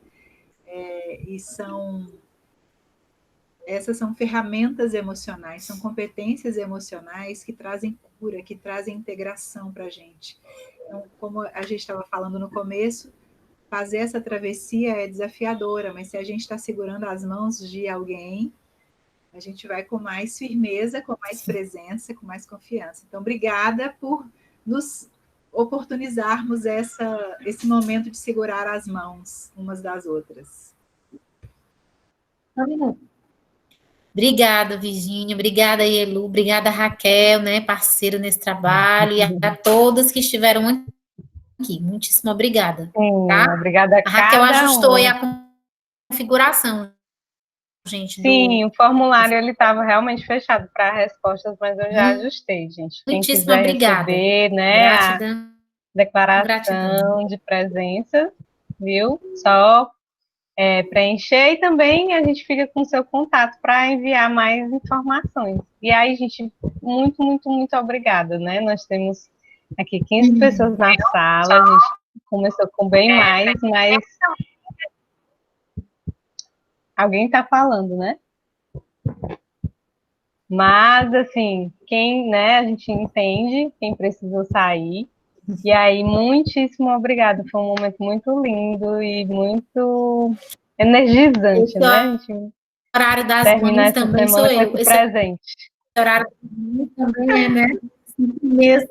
Essas são ferramentas emocionais, são competências emocionais que trazem cura, que trazem integração para a gente. Então, como a gente estava falando no começo, fazer essa travessia é desafiadora, mas se a gente está segurando as mãos de alguém, a gente vai com mais firmeza, com mais presença, com mais confiança. Então, obrigada por nos oportunizarmos esse momento de segurar as mãos umas das outras. Obrigada, Virgínia. Obrigada, Elu. Obrigada, Raquel, né, parceira nesse trabalho. E a todas que estiveram aqui. Muitíssimo obrigada. Sim, Tá? obrigada a Raquel ajustou aí um. a configuração, gente. Sim, o formulário ele estava realmente fechado para respostas, mas eu já ajustei, gente. Quem Muitíssimo quiser obrigada. receber, né, Gratidão. a declaração Gratidão. de presença, viu? Só preencher e também a gente fica com o seu contato para enviar mais informações. E aí, gente, muito, muito, muito obrigada, né? Nós temos aqui 15 pessoas na sala, a gente começou com bem mais, mas alguém está falando, né? Mas, assim, quem, né, a gente entende, quem precisou sair. E aí, muitíssimo obrigada. Foi um momento muito lindo e muito energizante, né? A gente Horário das terminar mães essa também sou semana com eu. esse Esse presente. horário das mães também é, né? 5 meses.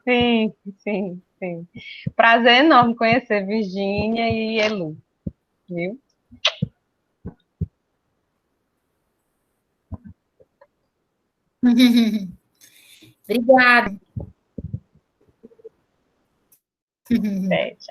Sim, sim, sim. Prazer enorme conhecer Virgínia e Elu, viu? Obrigada. Beijo.